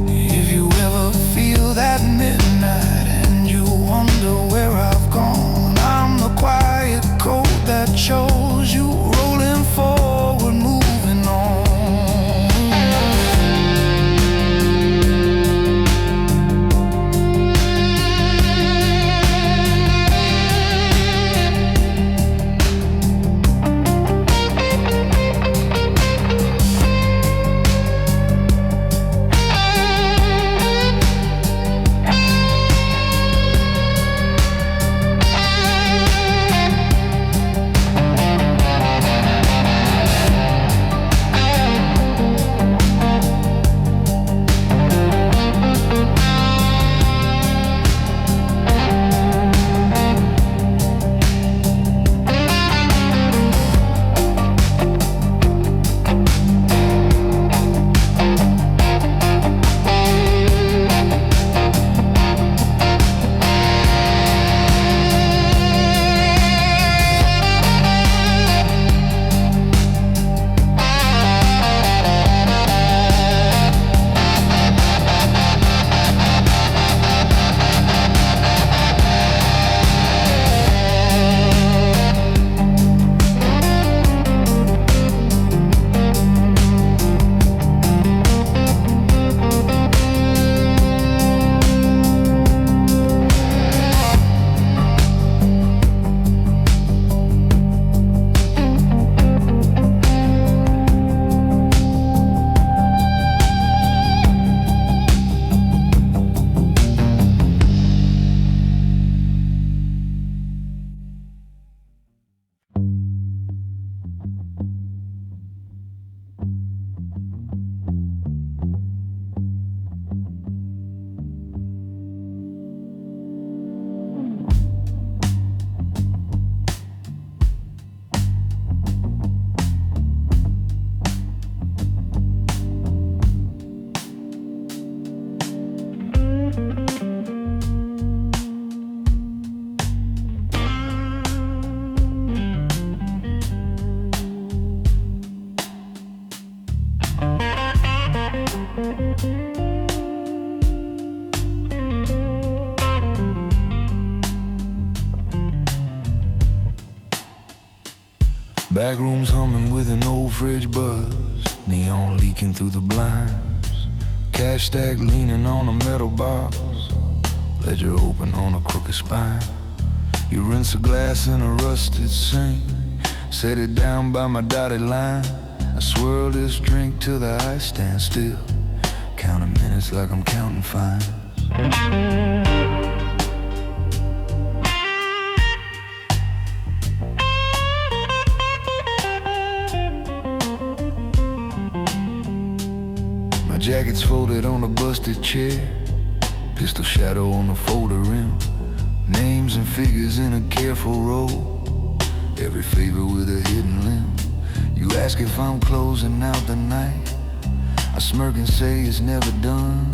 If you ever feel that midnight and you wonder where I've gone, I'm the quiet coat that chose you, rolling forward, moving on. Back rooms humming with an old fridge buzz, neon leaking through the blinds, cash stack leaning on a metal box, ledger open on a crooked spine. You rinse a glass in a rusted sink, set it down by my dotted line. I swirl this drink till the ice stands still, counting minutes like I'm counting fines. jackets folded on a busted chair, pistol shadow on the folder rim, names and figures in a careful row, every favor with a hidden limb. You ask if I'm closing out the night, I smirk and say it's never done.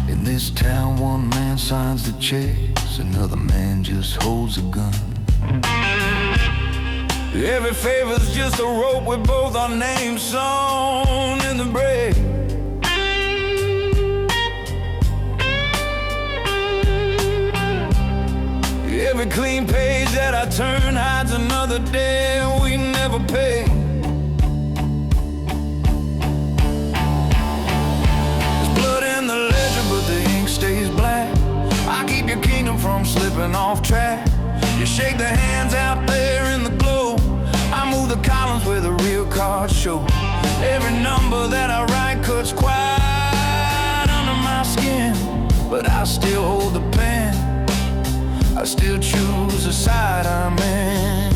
In this town, one man signs the checks, another man just holds a gun. Every favor's just a rope with both our names sewn in the break. Every clean page that I turn hides another day we never pay. There's blood in the ledger, but the ink stays black. I keep your kingdom from slipping off track. You shake the hands out there in the glow. I move the columns where the real cards show. Every number that I write cuts quite under my skin, but I still hold the pen. I still choose the side I'm in.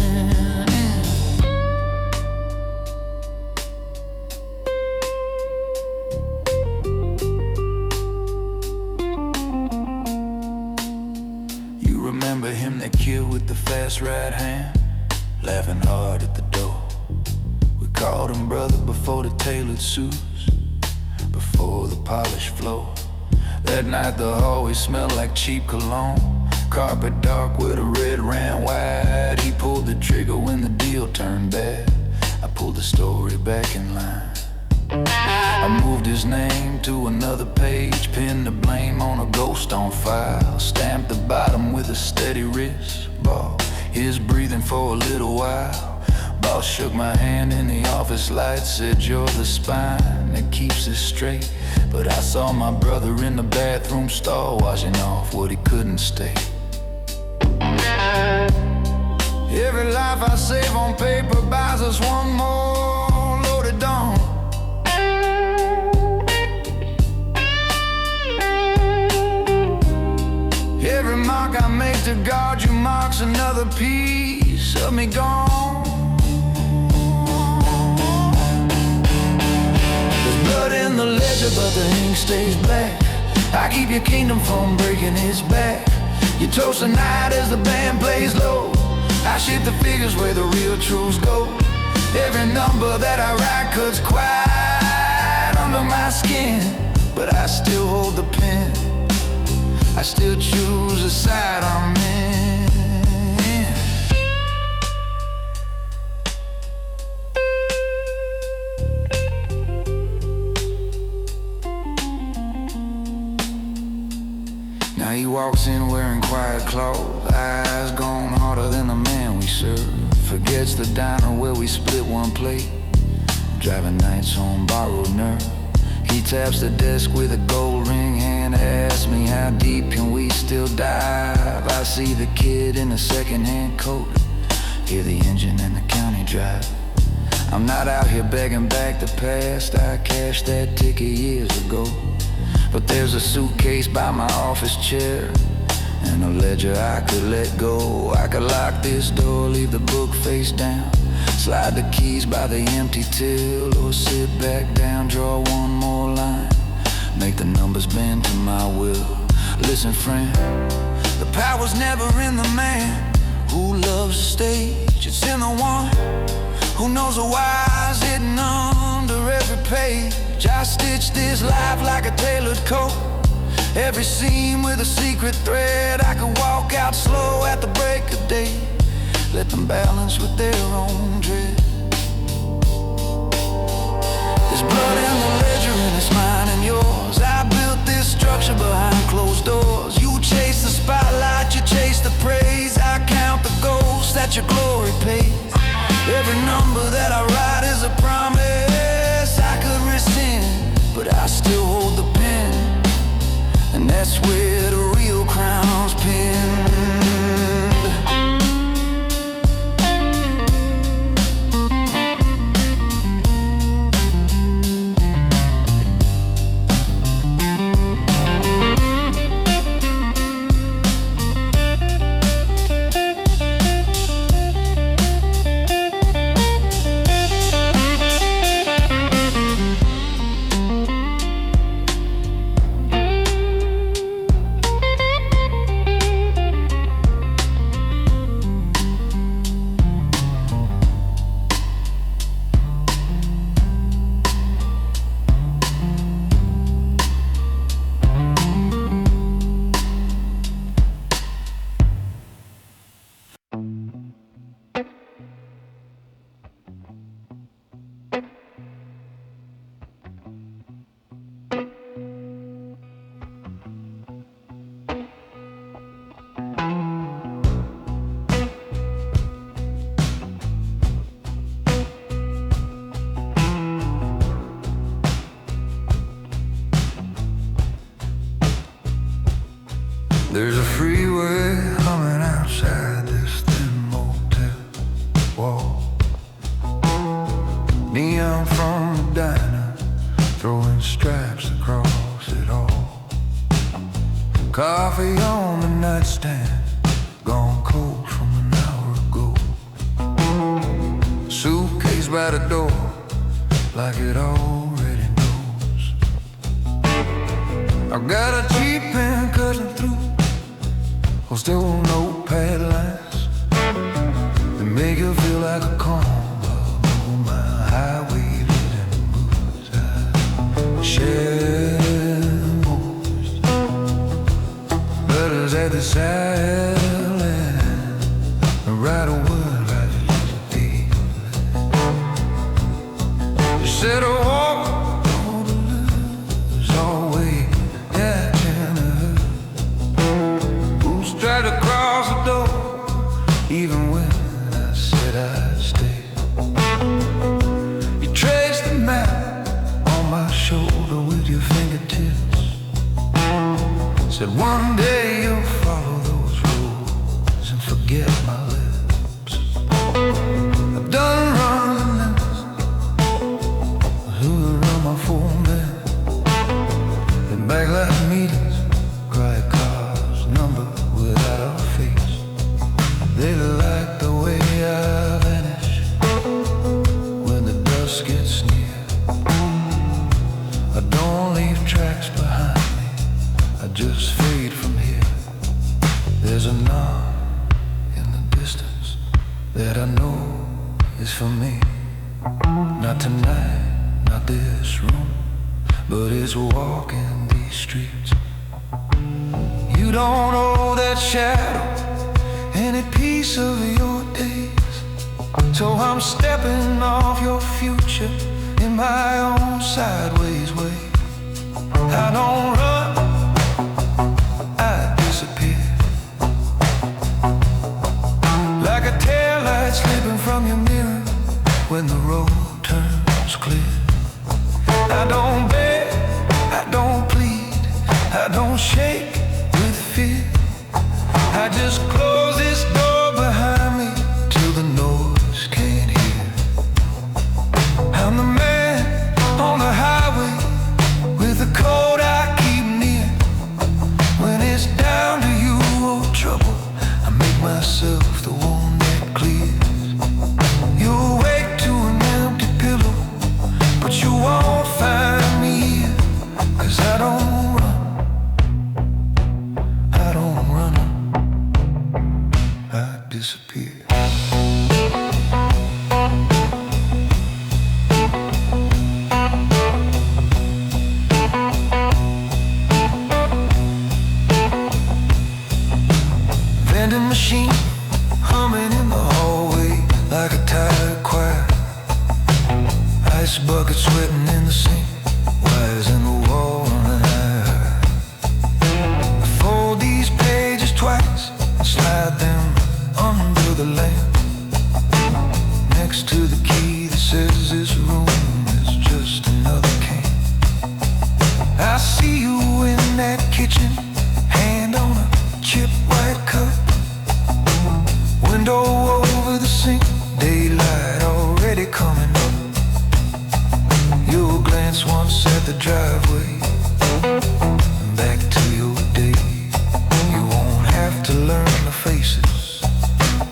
You remember him, that kid with the fast right hand, laughing hard at the door. We called him brother before the tailored suits, before the polished floor. That night the hallway smelled like cheap cologne, carpet dark where the red ran wide. He pulled the trigger when the deal turned bad. I pulled the story back in line. I moved his name to another page, pinned the blame on a ghost on file, stamped the bottom with a steady wrist ball, his breathing for a little while. Boss shook my hand in the office lights, said you're the spine that keeps us straight. But I saw my brother in the bathroom stall, washing off what he couldn't stay. Every life I save on paper buys us one more loaded dawn. Every mark I make to guard you marks another piece of me gone. There's blood in the ledger, but the ink stays black. I keep your kingdom from breaking its back. You toast the night as the band plays low. I shift the figures where the real truths go. Every number that I write cuts quite under my skin, but I still hold the pen. I still choose the side I'm in. Now he walks in wearing quiet clothes, eyes gone harder than the man we serve. Forgets the diner where we split one plate, driving nights on borrowed nerve. He taps the desk with a gold ring hand, asks me how deep can we still dive. I see the kid in a second-hand coat, hear the engine and the county drive. I'm not out here begging back the past, I cashed that ticket years ago. But there's a suitcase by my office chair, and a ledger I could let go. I could lock this door, leave the book face down, slide the keys by the empty till, or sit back down, draw one more line, make the numbers bend to my will. Listen friend, the power's never in the man who loves the stage. It's in the one who knows the why's hidden under every page. I stitch this life like a tailored coat, every seam with a secret thread. I could walk out slow at the break of day, let them balance with their own dread. There's blood in the ledger and it's mine and yours. I built this structure behind closed doors. You chase the spotlight, you chase the praise. I count the ghosts that your glory pays. Every number that I write is a promise I could rescind, but I still hold the pen, and that's where the real crown's pinned. There's a freeway humming outside this thin motel wall. Neon from the diner, throwing stripes across it all. Coffee on the nightstand, gone cold from an hour ago. Suitcase by the door, like it already knows. I've got a cheap pen cutting through, oh, still notepad lines that make you feel like a calm. Highway living moves, I share most letters at the silent, write a word I just feel. You said a walk on the lose always, yeah, who's tried to cross the door, even when I said I'd stay. Shoulder with your fingertips, said one day you'll follow those rules and forget my lips. I've done running lists, who will run my phone then, and backlight meetings, credit cards, number without a face. They like the way I vanish when the dust gets near. I don't leave tracks behind me, I just fade from here. There's a knock in the distance that I know is for me. Not tonight, not this room, but it's walking these streets. You don't owe that shadow any piece of your days, so I'm stepping off your future in my own sideways way. I don't run, I disappear, like a taillight slipping from your mirror when the road turns clear. I don't beg, I don't plead, I don't shake with fear. I just close this door behind me till the noise can't hear. I'm the man on the highway with the code I keep near. When it's down to you or trouble, I make myself the one that clears. You'll wake to an empty pillow, but you won't find me here, 'cause I don't run, I disappear. Vending machine humming in the hallway like a tired choir. Ice bucket sweating in the sink, wires in the wall and I fold these pages twice and slide them under the lamp, next to the key that says this room is just another camp. I see you in that kitchen, hand on a chipped white cup, window over the sink, daylight already coming up. You'll glance once at the driveway, back to your day. You won't have to learn the faces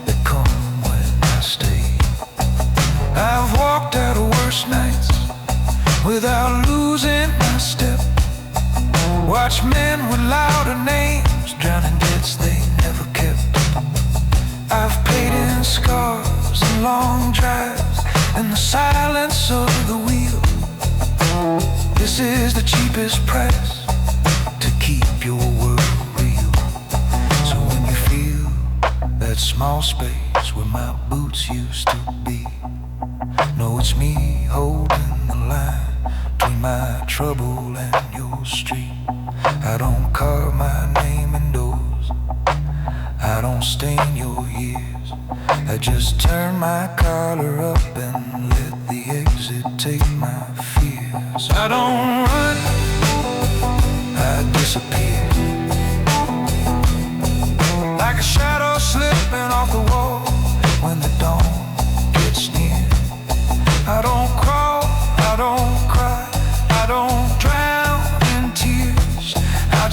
that come when I stay. I've walked out of worse nights without losing my step. Watch men with louder names drowning debts they never kept. I've paid in scars and long drives and the silence of the wheel. This is the cheapest price to keep your world real. So when you feel that small space where my boots used to be, know it's me holding the line between my trouble and your street. I don't carve my name in doors, I don't stain your years. I just turn my collar up and let the exit take my fears. I don't run, I disappear,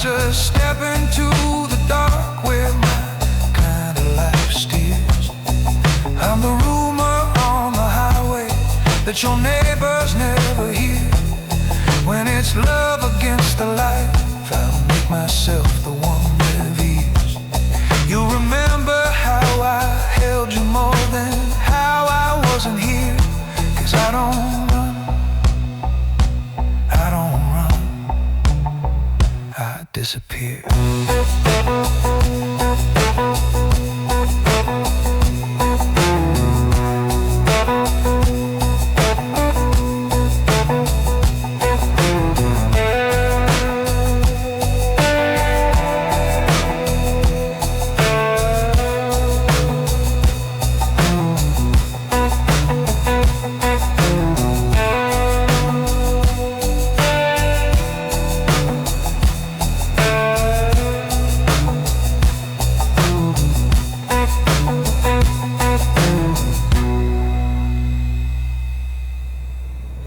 just step into the dark where my kind of life steers. I'm the rumor on the highway that your neighbors never hear. When it's love against the life, I'll make myself the one that veers. You remember how I held you more than how I wasn't here. 'Cause I don't run, I don't run, I disappear.